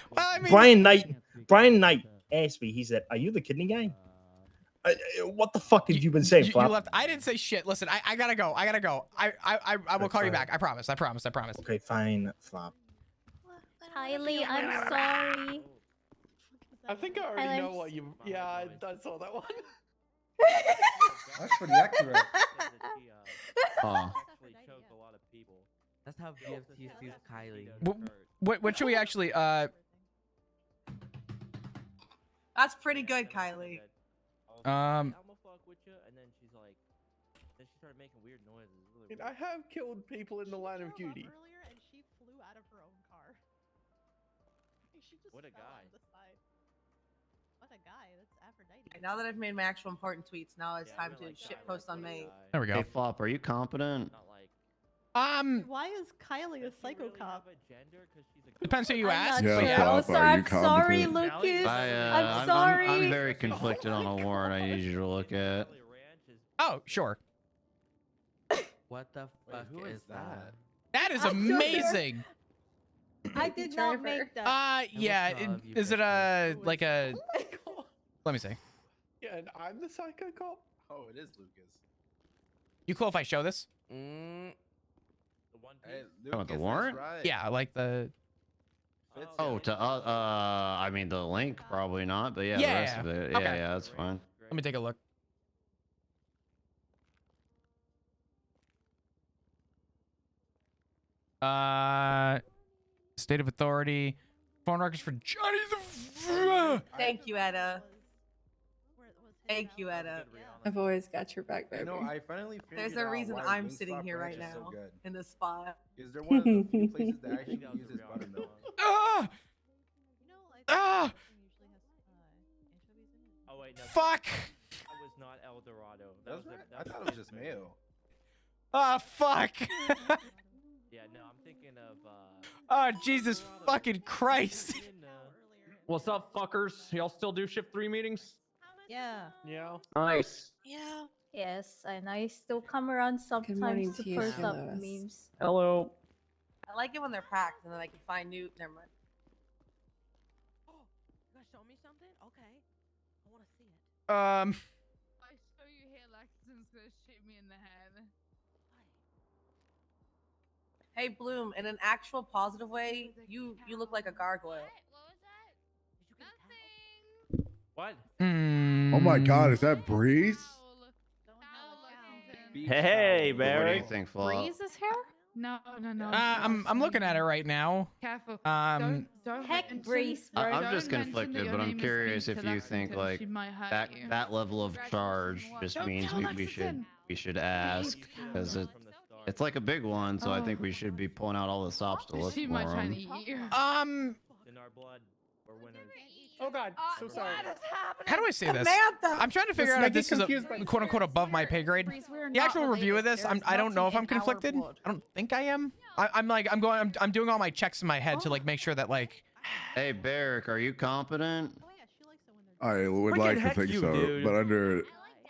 S7: Well, I mean,
S12: Brian Knight asked me. He said, "Are you the kidney guy?" What the fuck have you been saying, Flop?
S7: You left. I didn't say shit. Listen, I gotta go. I will call you back. I promise.
S12: Okay, fine, Flop.
S13: Kylie, I'm sorry.
S9: I think I already know what you. Yeah, I saw that one.
S14: That's pretty accurate.
S15: That's how BFT sees Kylie.
S7: What should we actually?
S16: That's pretty good, Kylie.
S15: I'm gonna fuck with you, and then she's like, then she started making weird noises. Really
S9: I have killed people in the line of duty.
S17: Earlier, and she flew out of her own car. She just
S15: What a
S17: fell
S15: guy.
S17: on the side. What a guy. That's Aphrodite.
S16: Now that I've made my actual important tweets, now it's time to shit post on me.
S7: There we go.
S18: Hey, Flop, are you competent?
S17: Why is Kylie a psycho cop?
S7: Depends who you ask.
S1: Yeah,
S7: but yeah.
S1: Flop, are you
S13: Sorry,
S1: competent?
S13: Lucas.
S18: I'm
S13: sorry.
S18: I'm very conflicted on a warrant I need you to look at.
S7: Oh, sure.
S15: What the fuck is that?
S7: That is
S13: I'm so
S7: amazing.
S13: I did not make that.
S7: Yeah. Is it like a? Let me see.
S9: Yeah, and I'm the psycho cop.
S14: Oh, it is Lucas.
S7: You cool if I show this?
S14: Hey,
S18: Oh, the warrant?
S14: Right.
S7: Yeah, like the.
S18: Oh, I mean the link probably not, but yeah, the rest of it,
S7: Okay.
S18: yeah, that's fine.
S7: Let me take a look. State of authority. Phone records for Johnny the.
S16: Thank you, Etta. Thank you, Etta.
S19: I've always got your back, baby.
S14: No, I finally figured
S16: There's a
S14: out
S16: reason
S14: why
S16: I'm
S14: Wingstop
S16: sitting here right
S14: ranch is so
S16: now
S14: good.
S16: in this spot.
S14: Is there one of the few places that actually uses buttermilk?
S7: Ah! Ah!
S15: Oh wait, no.
S7: Fuck!
S15: That was not El Dorado. That was
S14: I thought it was just mayo.
S7: Ah, fuck!
S15: Yeah, no, I'm thinking of.
S7: Oh, Jesus fucking Christ!
S20: What's up, fuckers? Y'all still do shift 3 meetings?
S17: Yeah.
S9: Yeah.
S20: Nice.
S13: Yeah. Yes, and I still come around
S19: morning
S13: sometimes to
S19: to you,
S13: post up
S19: Lois.
S13: memes.
S20: Hello.
S16: I like it when they're packed and then I can find new. Never mind.
S8: You gonna show me something? Okay. I wanna see it.
S17: I show you here, Lexington's gonna shoot me in the head.
S16: Hey Bloom, in an actual positive way, you look like a gargoyle.
S20: What?
S1: Oh my God, is that Breeze?
S18: What
S21: Hey,
S18: do
S21: Barry.
S18: you think, Flop?
S22: Breeze's hair? No.
S4: I'm looking at it right now.
S22: Careful.
S4: Um,
S22: Don't
S13: Heck,
S22: mention-
S13: Breeze, bro.
S18: I'm just
S22: don't mention that
S18: conflicted,
S22: your
S18: but I'm
S22: name is
S18: curious
S22: Breeze
S18: if
S22: to
S18: you
S22: Lexington.
S18: think like
S22: She might hurt
S18: that
S22: you.
S18: that level of charge just
S22: Don't
S18: means
S22: tell Lexington.
S18: we should ask because it's like a big one, so I think we should be pulling out all the stops to look
S22: She
S18: for
S22: might try to
S18: him.
S22: eat you.
S20: In our blood, we're winners.
S3: Oh God, so sorry.
S4: how do I say this?
S16: Samantha!
S4: I'm trying to figure out if this is a
S3: confused by the
S4: quote unquote above my pay grade. The actual review of this, I don't know if I'm conflicted. I don't think I am. I'm doing all my checks in my head to like make sure that like.
S18: Hey, Barrick, are you competent?
S1: I would
S21: Freaking
S1: like to
S21: heck
S1: think
S21: you,
S1: so,
S21: dude.
S1: but under.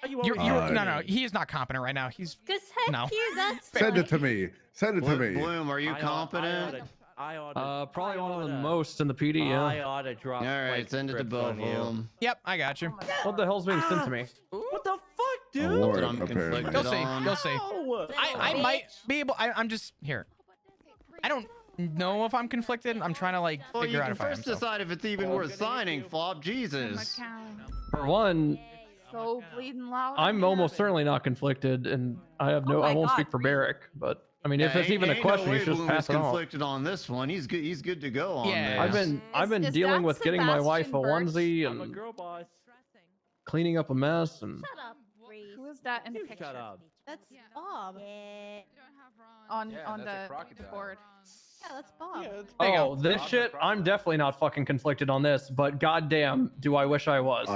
S4: No, he is not competent right now. He's
S13: Cause heck
S4: no.
S13: you, that's
S1: Send it to me. Send it to me.
S18: Bloom, are you competent?
S20: Probably one of the most in the PD. Yeah.
S21: I ought to drop.
S18: All right, send it to both of them.
S4: Yep, I got you.
S20: What the hell's being sent to me?
S21: What the fuck, dude?
S1: Award,
S18: I'm
S1: apparently.
S18: conflicted
S4: You'll see.
S18: on.
S4: You'll see.
S21: No.
S4: I might be able. I'm just here. I don't know if I'm conflicted. I'm trying to like
S18: Well, you
S4: figure out
S18: can
S4: if I am.
S18: first
S4: So.
S18: decide if it's even worth signing, Flop. Jesus.
S20: For one,
S22: So bleeding loud.
S20: I'm almost certainly not conflicted, and I have no.
S16: Oh my
S20: I won't
S16: God,
S20: speak for Barrick, but I mean, if
S18: Yeah,
S20: it's even a
S18: ain't
S20: question,
S18: no
S20: you
S18: way
S20: should just
S18: Bloom
S20: pass
S18: is
S20: it off.
S18: conflicted on this one. He's good. He's good to go on
S4: Yeah.
S18: this.
S20: I've been
S22: Is
S20: dealing with getting my wife a
S22: Sebastian Birch?
S20: onesie
S21: I'm a
S20: and
S21: girl boss.
S20: cleaning up a mess, and
S13: Shut up, Breeze.
S22: Who is that in the
S21: You
S22: picture?
S21: shut up.
S17: That's Bob.
S13: Yeah.
S22: On
S14: Yeah,
S22: on
S14: that's a
S22: the
S14: crocodile.
S22: board.
S17: Yeah, that's Bob.
S4: There you
S20: oh,
S4: go.
S20: this shit, I'm definitely not fucking conflicted on this, but goddamn, do I wish I was.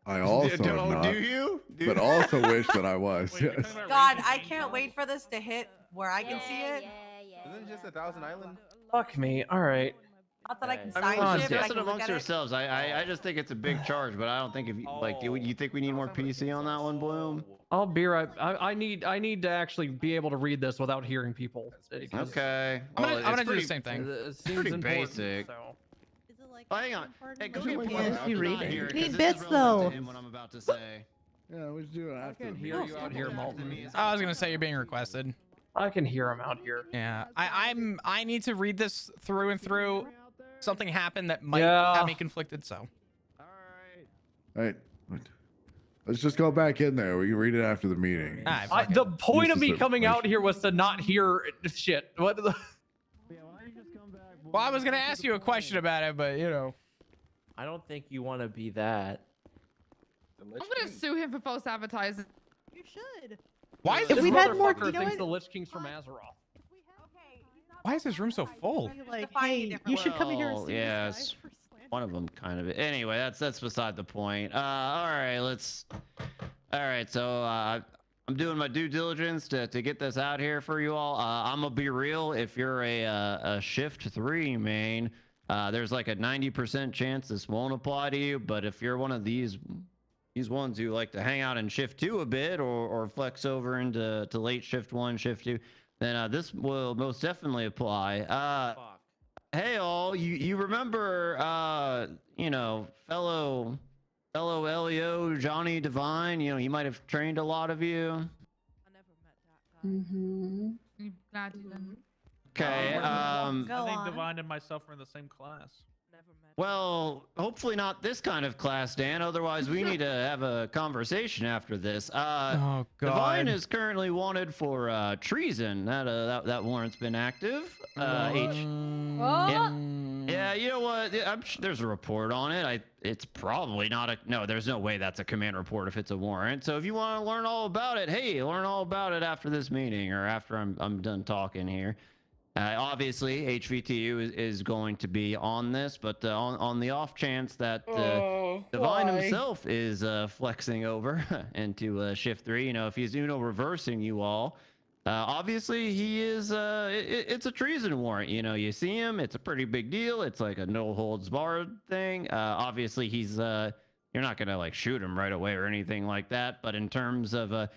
S1: I also
S18: do,
S1: am not,
S18: do you? Do
S1: but also wish that I was. Yes.
S16: God, I can't wait for this to hit where I can see it.
S14: Isn't it just 1,000 Island?
S20: Fuck me. All right.
S16: Not that I can
S18: I
S16: sign
S18: mean,
S16: shit, but I
S18: discuss it
S16: can look
S18: amongst
S16: at it.
S18: yourselves. I just think it's a big charge, but I don't think if you like, do you think we need more PC on that one, Bloom?
S20: I'll be right. I need to actually be able to read this without hearing people. because
S18: Okay.
S4: I'm
S18: Well,
S4: gonna
S18: it's
S4: do the
S18: pretty-
S4: same thing.
S20: It seems
S18: Pretty
S20: important,
S18: basic.
S20: so.
S17: Is it like
S18: Oh, hang on. Hey, go get
S19: What
S18: Bloom.
S19: is he
S18: Not
S19: reading?
S18: here, 'cause
S19: Need
S18: this is
S19: bits,
S18: relevant
S19: though.
S18: to him, what I'm about to say.
S1: Yeah, we should do it after.
S20: can
S1: the
S20: hear
S1: meeting.
S20: you out here, Malton.
S4: I was gonna say you're being requested.
S20: I can hear him out here.
S4: Yeah, I need to read this through and through. Something happened that might
S20: Yeah.
S4: have me conflicted. So.
S1: Right. Let's just go back in there. We can read it after the meeting.
S4: Ah,
S20: I,
S4: fuck it.
S20: the point of
S1: This is
S20: me
S1: a-
S20: coming out here was to not hear shit. What? The...
S4: Well, I was gonna ask you a question about it, but you know.
S21: I don't think you want to be that.
S22: I'm gonna sue him for false advertising.
S17: You should.
S4: Why is
S20: This
S4: this
S19: we
S4: room,
S19: had more-
S20: motherfucker
S19: you know
S20: thinks
S19: what?
S20: the Lich King's from Azeroth.
S4: why is this room so full?
S19: Like,
S16: Define
S19: hey,
S16: you different
S19: you should come in here and
S18: Well,
S19: see
S18: yeah,
S19: this
S18: it's
S19: guy.
S18: one of them kind of. Anyway, that's beside the point. All right, all right, so I'm doing my due diligence to get this out here for you all. I'm gonna be real. If you're a shift 3 main, there's like a 90% chance this won't apply to you. But if you're one of these ones who like to hang out in shift 2 a bit or flex over into late shift 1, shift 2, then this will most definitely apply. Hey all, you remember fellow LEO Johnny Divine? He might have trained a lot of you.
S19: Mm-hmm.
S22: Glad you didn't.
S18: Okay.
S17: Go
S23: I think
S17: on.
S23: Divine and myself are in the same class.
S18: Well, hopefully not this kind of class, Dan. Otherwise, we need to have a conversation after this.
S4: Oh
S18: Divine
S4: God.
S18: is currently wanted for treason. That warrant's been active. Yeah, you know what? There's a report on it. It's probably not a. No, there's no way that's a command report if it's a warrant. So if you want to learn all about it, hey, learn all about it after this meeting or after I'm done talking here. Obviously, HVTU is going to be on this, but on the off chance that Divine himself is flexing over into shift 3, if he's reversing you all, obviously he is. It's a treason warrant. You see him, it's a pretty big deal. It's like a no holds barred thing. Obviously, he's. You're not gonna like shoot him right away or anything like that. But in terms of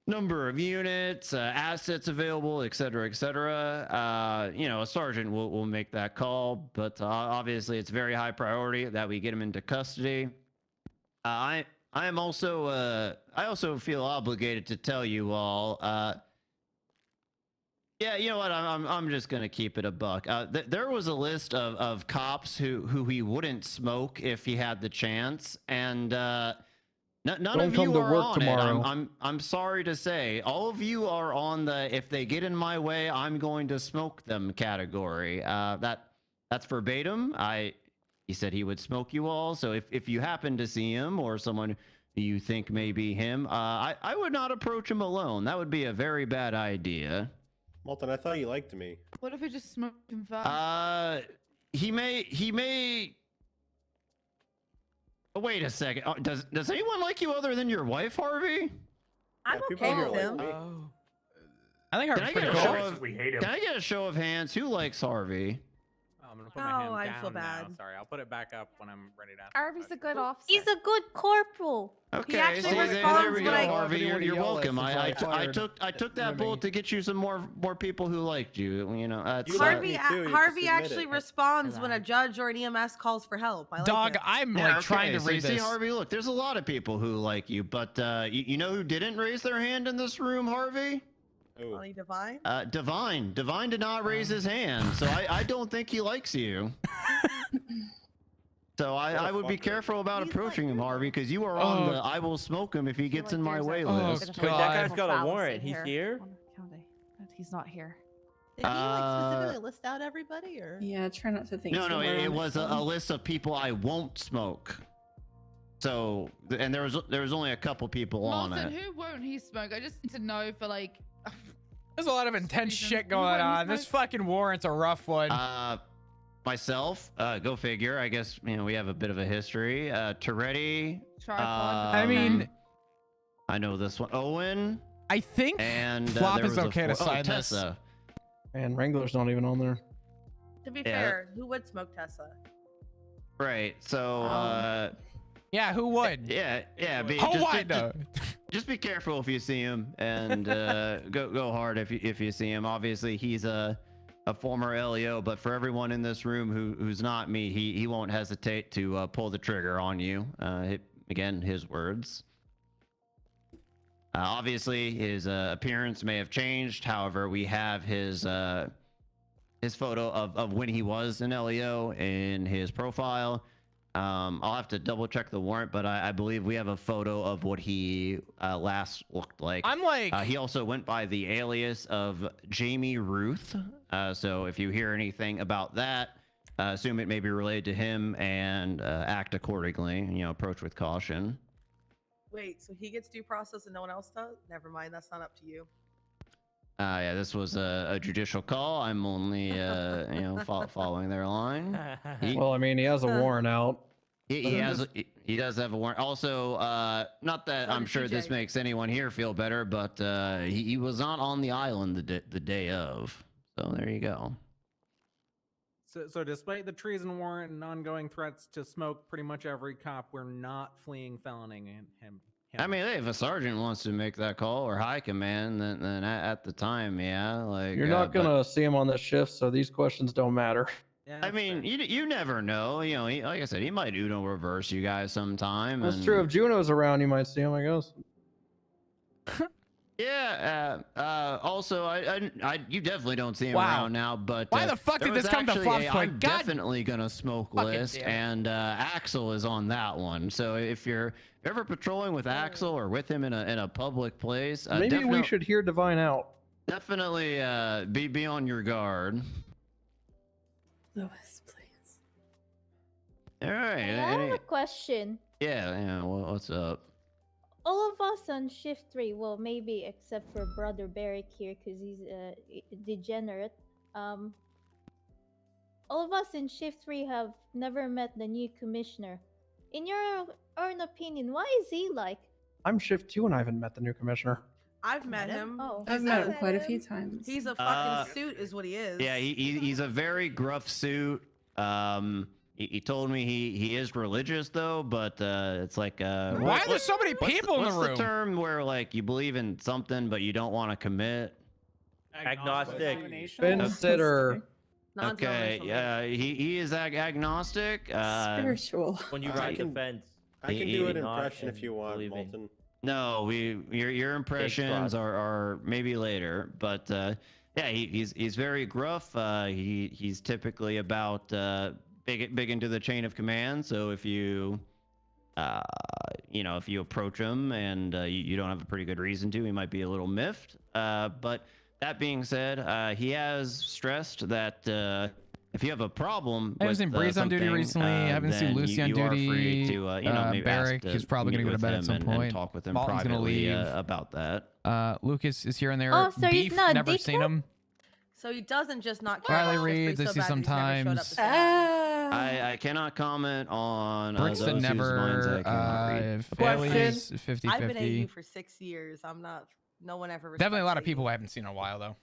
S18: number of units, assets available, et cetera, a sergeant will make that call, but obviously it's very high priority that we get him into custody. I also feel obligated to tell you all, Yeah, you know what? I'm just gonna keep it a buck. There was a list of cops who he wouldn't smoke if he had the chance, and none
S20: Don't
S18: of
S20: come
S18: you
S20: to
S18: are
S20: work
S18: on
S20: tomorrow.
S18: it. I'm sorry to say, all of you are on the if they get in my way, I'm going to smoke them category. That's verbatim. He said he would smoke you all. So if you happen to see him or someone who you think may be him, I would not approach him alone. That would be a very bad idea.
S5: Molten, I thought you liked me.
S22: What if we just smoked him first?
S18: He may. Oh, wait a second. Does anyone like you other than your wife, Harvey?
S16: I'm
S5: people
S16: okay
S5: here
S16: with
S5: like
S16: him.
S5: me.
S4: I think
S18: Can I
S4: Harvey's
S18: get
S4: pretty
S18: a
S4: cool.
S18: show of?
S6: We hate him.
S18: Can I get a show of hands? Who likes Harvey?
S23: I'm gonna put
S16: Oh,
S23: my hand
S16: I
S23: down
S16: feel
S23: now.
S16: bad.
S23: Sorry, I'll put it back up when I'm ready to.
S22: Harvey's a good officer.
S13: He's a good corporal.
S18: Okay,
S16: actually
S18: see, there
S16: responds
S18: we
S16: when
S18: go,
S16: I-
S18: Harvey. You're
S20: Yell at
S18: welcome.
S20: since
S18: I
S20: fired
S18: took that
S20: Remy.
S18: bullet to get you some more people who liked you. You know,
S5: You
S16: Harvey,
S5: like me too, you
S16: Harvey
S5: just admit
S16: actually
S5: it.
S16: responds when a judge or an EMS calls for help. I like
S4: Dog,
S16: it.
S4: I'm
S18: Yeah,
S4: like trying to
S18: so
S4: read
S18: you see,
S4: this.
S18: Harvey, look, there's a lot of people who like you, but you know who didn't raise their hand in this room, Harvey?
S16: Molly Divine.
S18: Divine did not raise his hand, so I don't think he likes you. So I would be careful about approaching him, Harvey, because you are on the I will smoke him if he gets in my way list.
S15: Wait, that guy's got a warrant. He's here?
S22: He's not here.
S17: Did he like specifically list out everybody, or?
S19: Yeah, try not to think.
S18: No,
S19: too hard
S18: it
S19: on
S18: was
S19: this
S18: a
S19: one.
S18: list of people I won't smoke. So, and there was only a couple people on
S22: Martin,
S18: it.
S22: who won't he smoke? I just need to know for like.
S4: There's a lot of intense shit going
S22: wouldn't
S4: on. This fucking warrant's a rough one.
S18: Myself, go figure. I guess we have a bit of a history. Toretti.
S4: I mean,
S18: I know this one. Owen.
S4: I think
S18: and
S4: Flop
S18: there
S4: is
S18: was a
S4: okay to sign this.
S18: Tessa.
S20: And Wrangler's not even on there.
S16: To be
S18: Yeah.
S16: fair, who would smoke Tessa?
S18: Right. So.
S4: Yeah, who would?
S18: Yeah. Just be careful if you see him, and go hard if you see him. Obviously, he's a former LEO, but for everyone in this room who's not me, he won't hesitate to pull the trigger on you. Again, his words. Obviously, his appearance may have changed. However, we have his photo of when he was an LEO in his profile. I'll have to double check the warrant, but I believe we have a photo of what he last looked like.
S4: I'm like,
S18: he also went by the alias of Jamie Ruth. So if you hear anything about that, assume it may be related to him and act accordingly. Approach with caution.
S16: Wait, so he gets due process and no one else does? Never mind, that's not up to you.
S18: Yeah, this was a judicial call. I'm only following their line.
S20: Well, I mean, he has a warrant out.
S18: He does have a warrant. Also, not that I'm sure this makes anyone here feel better, but he was not on the island the day of. So there you go.
S23: So despite the treason warrant and ongoing threats to smoke pretty much every cop, we're not fleeing felening him.
S18: I mean, if a sergeant wants to make that call or high command, then at the time, yeah, like
S20: You're not gonna see him on this shift, so these questions don't matter.
S18: I mean, you never know. Like I said, he might Uno reverse you guys sometime.
S20: That's true. If Juno's around, you might see him, I guess.
S18: Yeah. Also, you definitely don't see him
S4: Wow.
S18: around now. But
S4: Why the fuck
S18: there
S4: did
S18: was
S4: this come to
S18: actually
S4: Flop's
S18: a
S4: point?
S18: I'm
S4: God
S18: definitely gonna smoke
S4: fucking
S18: list,
S4: damn it.
S18: and Axel is on that one. So if you're ever patrolling with Axel or with him in a public place,
S20: Maybe we should hear Divine out.
S18: definitely be on your guard.
S19: Lois, please.
S18: All right.
S13: I have a question.
S18: Yeah. What's up?
S13: All of us on shift 3, well, maybe except for Brother Barrick here, because he's a degenerate. All of us in shift 3 have never met the new commissioner. In your own opinion, why is he like?
S20: I'm shift 2 and I haven't met the new commissioner.
S16: I've met him.
S13: Oh.
S19: I've met him quite a few times.
S16: He's a fucking suit, is what he is.
S18: Yeah, he's a very gruff suit. He told me he is religious though, but it's like
S4: Why are there so many people in the
S18: what's
S4: room?
S18: the term where like you believe in something but you don't want to commit?
S15: Agnostic.
S20: Consider.
S18: Okay, yeah, he is agnostic.
S19: Spiritual.
S15: When you ride the fence.
S5: I can do an impression if you want,
S15: believing.
S5: Molten.
S18: No, your impressions are maybe later, but Yeah, he's very gruff. He's typically about big into the chain of command. So if you if you approach him and you don't have a pretty good reason to, he might be a little miffed. But that being said, he has stressed that if you have a problem,
S4: I haven't seen Breeze on duty recently. I haven't seen Lucy on
S18: you are free
S4: duty.
S18: to maybe
S4: Barrick,
S18: ask
S4: he's probably
S18: meet
S4: gonna go to
S18: with
S4: bed at
S18: him
S4: some
S18: and
S4: point.
S18: talk with him
S4: Malton's gonna
S18: privately
S4: leave.
S18: about that.
S4: Lucas is here and there.
S13: Oh, so he's
S4: Beef,
S13: not
S4: never
S13: dickhead?
S4: seen him.
S16: So he doesn't just not care
S4: Riley
S16: about Shift 3
S4: Reed, I
S16: so
S4: see
S16: bad, he's never showed up
S4: sometimes.
S16: to say hi.
S18: I cannot comment on those
S4: Brixton
S18: whose
S4: never.
S18: minds I cannot read.
S4: Fairly's
S16: I've been AU
S4: 50-50.
S16: for 6 years. I'm not. No one ever.
S4: Definitely a lot of
S16: respects
S4: people I haven't seen in a while though.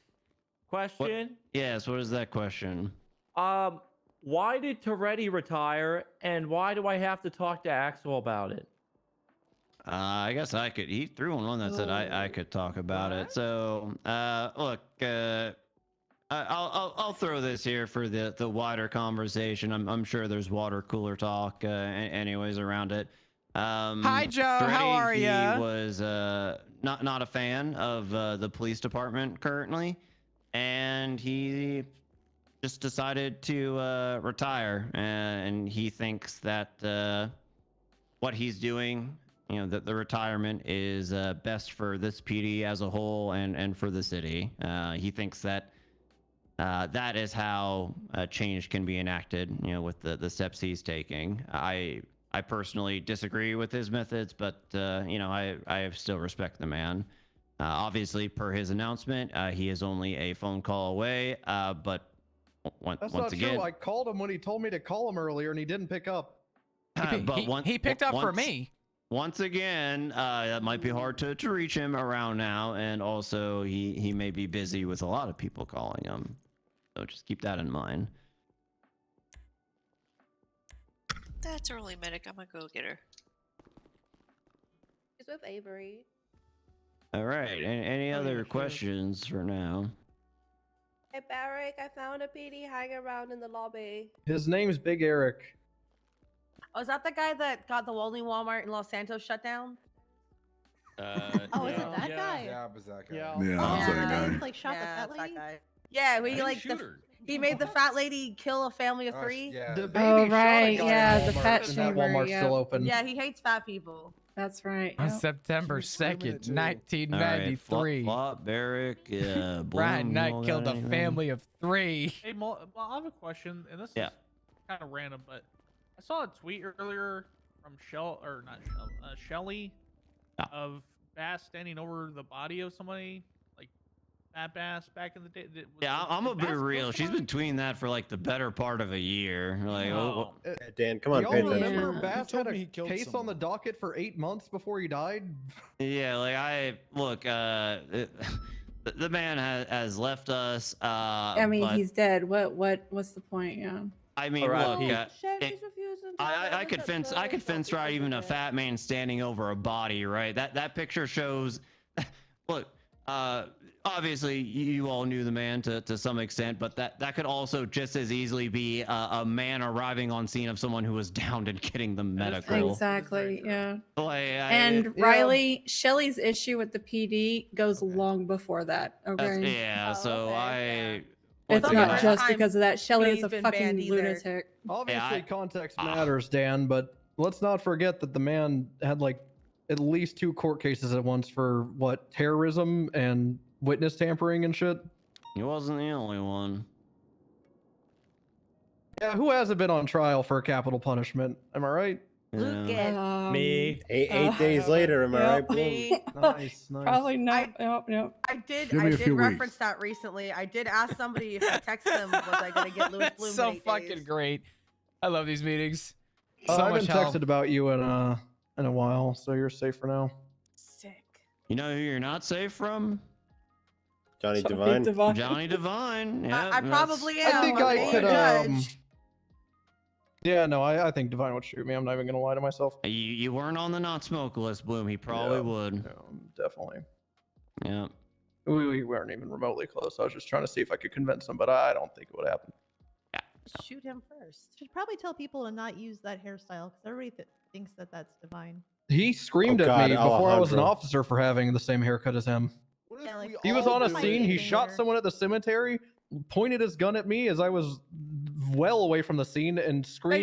S21: Question.
S18: Yes, what is that question?
S21: Why did Toretti retire, and why do I have to talk to Axel about it?
S18: I guess I could. He threw in one that said I could talk about it. So, look, I'll throw this here for the wider conversation. I'm sure there's water cooler talk, anyways, around it.
S4: Hi, Joe. How
S18: Toretti,
S4: are ya?
S18: He was not a fan of the police department currently, and he just decided to retire. And he thinks that what he's doing, that the retirement is best for this PD as a whole and for the city. He thinks that that is how change can be enacted, with the steps he's taking. I personally disagree with his methods, but I still respect the man. Obviously, per his announcement, he is only a phone call away. But
S23: That's
S18: once
S23: not
S18: again,
S23: true. I called him when he told me to call him earlier, and he didn't pick up.
S4: He picked up for me.
S18: Once again, that might be hard to reach him around now, and also he may be busy with a lot of people calling him. So just keep that in mind.
S6: That's early medic. I'm gonna go get her.
S8: He's with Avery.
S18: All right. Any other questions for now?
S8: Hey Barrick, I found a PD hanging around in the lobby.
S23: His name's Big Eric.
S16: Oh, is that the guy that got the only Walmart in Los Santos shut down?
S8: Oh, is it that guy?
S14: Yeah, it was that guy.
S23: Yeah.
S1: Yeah, that's that guy.
S8: He's like shot the fat
S16: it's
S8: lady.
S16: that guy. Yeah, he like he made the fat lady kill a family of
S14: Oh,
S16: 3.
S14: yeah.
S23: The baby
S19: Oh,
S23: shot a
S19: right,
S23: guy
S19: yeah,
S23: at
S19: the
S23: Walmart,
S19: fat
S23: and that
S19: shamer,
S23: Walmart's
S19: yeah.
S23: still open.
S16: Yeah, he hates fat people.
S19: That's right.
S4: On
S19: Yep.
S4: September
S14: She was screaming it
S4: 2nd,
S14: too.
S4: 1993.
S18: Flop, Barrick,
S4: Ryan
S18: Bloom,
S4: Knight
S18: all
S4: killed
S18: got
S4: a
S18: anything?
S4: family of 3.
S10: Hey, well, I have a question, and this
S18: Yeah.
S10: is kind of random, but I saw a tweet earlier from Shelly
S18: Yeah.
S10: of Bass standing over the body of somebody, like Fat Bass back in the day.
S18: Yeah, I'm gonna be real. She's been tweeting that for like the better part of a year. Like,
S10: Oh.
S5: Dan, come on,
S23: Y'all
S5: pay attention.
S23: remember
S19: Yeah.
S23: Bass
S14: He told
S23: had
S14: me
S23: a
S14: he killed
S23: case on
S14: someone.
S23: the docket for 8 months before he died?
S18: yeah, like I look. The man has left us.
S19: I mean,
S18: but,
S19: he's dead. What's the point? Yeah.
S18: I mean,
S21: Alright,
S18: look.
S8: Shelly's refusing to
S18: I could fence. I could fence right even a fat man standing over a body. Right. That picture shows. Look. Obviously, you all knew the man to some extent, but that could also just as easily be a man arriving on scene of someone who was downed and getting them medical.
S19: Exactly. Yeah.
S18: And
S19: Riley, Shelly's issue with the PD goes long before that. Okay.
S18: yeah. So
S19: It's
S18: once
S19: not
S18: again,
S19: just because of that. Shelly is a
S16: been
S19: fucking
S16: banned either.
S19: lunatic.
S23: Obviously, context matters, Dan, but let's not forget that the man had like at least 2 court cases at once for what, terrorism and witness tampering and shit.
S18: He wasn't the only one.
S23: Yeah, who hasn't been on trial for a capital punishment? Am I right?
S19: Um,
S5: Me. Eight days later, am I right? Bloom?
S16: Me.
S23: Nice, nice.
S19: Probably not. Nope.
S16: I did.
S1: Give me
S16: I
S1: a
S16: did
S1: few
S16: reference
S1: weeks.
S16: that recently. I did ask somebody if I text them, was I gonna get Louis
S4: That's
S16: Bloom in
S4: so
S16: 8
S4: fucking
S16: days?
S4: great. I love these meetings.
S23: I
S4: So
S23: haven't
S4: much help.
S23: texted about you in a while, so you're safe for now.
S16: Sick.
S18: You know who you're not safe from?
S5: Johnny Devine.
S18: Johnny Devine. Yeah,
S16: I probably am.
S23: I think
S16: I'm
S23: I
S16: a
S23: could.
S16: judge.
S23: Yeah, no, I think Divine would shoot me. I'm not even gonna lie to myself.
S18: You weren't on the not smoke list, Bloom. He probably would.
S23: Definitely.
S18: Yeah.
S23: We weren't even remotely close. I was just trying to see if I could convince him, but I don't think it would happen.
S16: Shoot him first.
S17: Should probably tell people to not use that hairstyle because everybody thinks that that's divine.
S23: He screamed
S5: Oh,
S23: at
S5: God,
S23: me before I was an
S5: Alejandro.
S23: officer for having the same haircut as him.
S16: Yeah, like,
S23: He was
S16: all
S23: on a
S16: the
S23: scene. He
S16: thing
S23: shot
S16: there.
S23: someone at the cemetery, pointed his gun at me as I was well away from the scene, and screamed.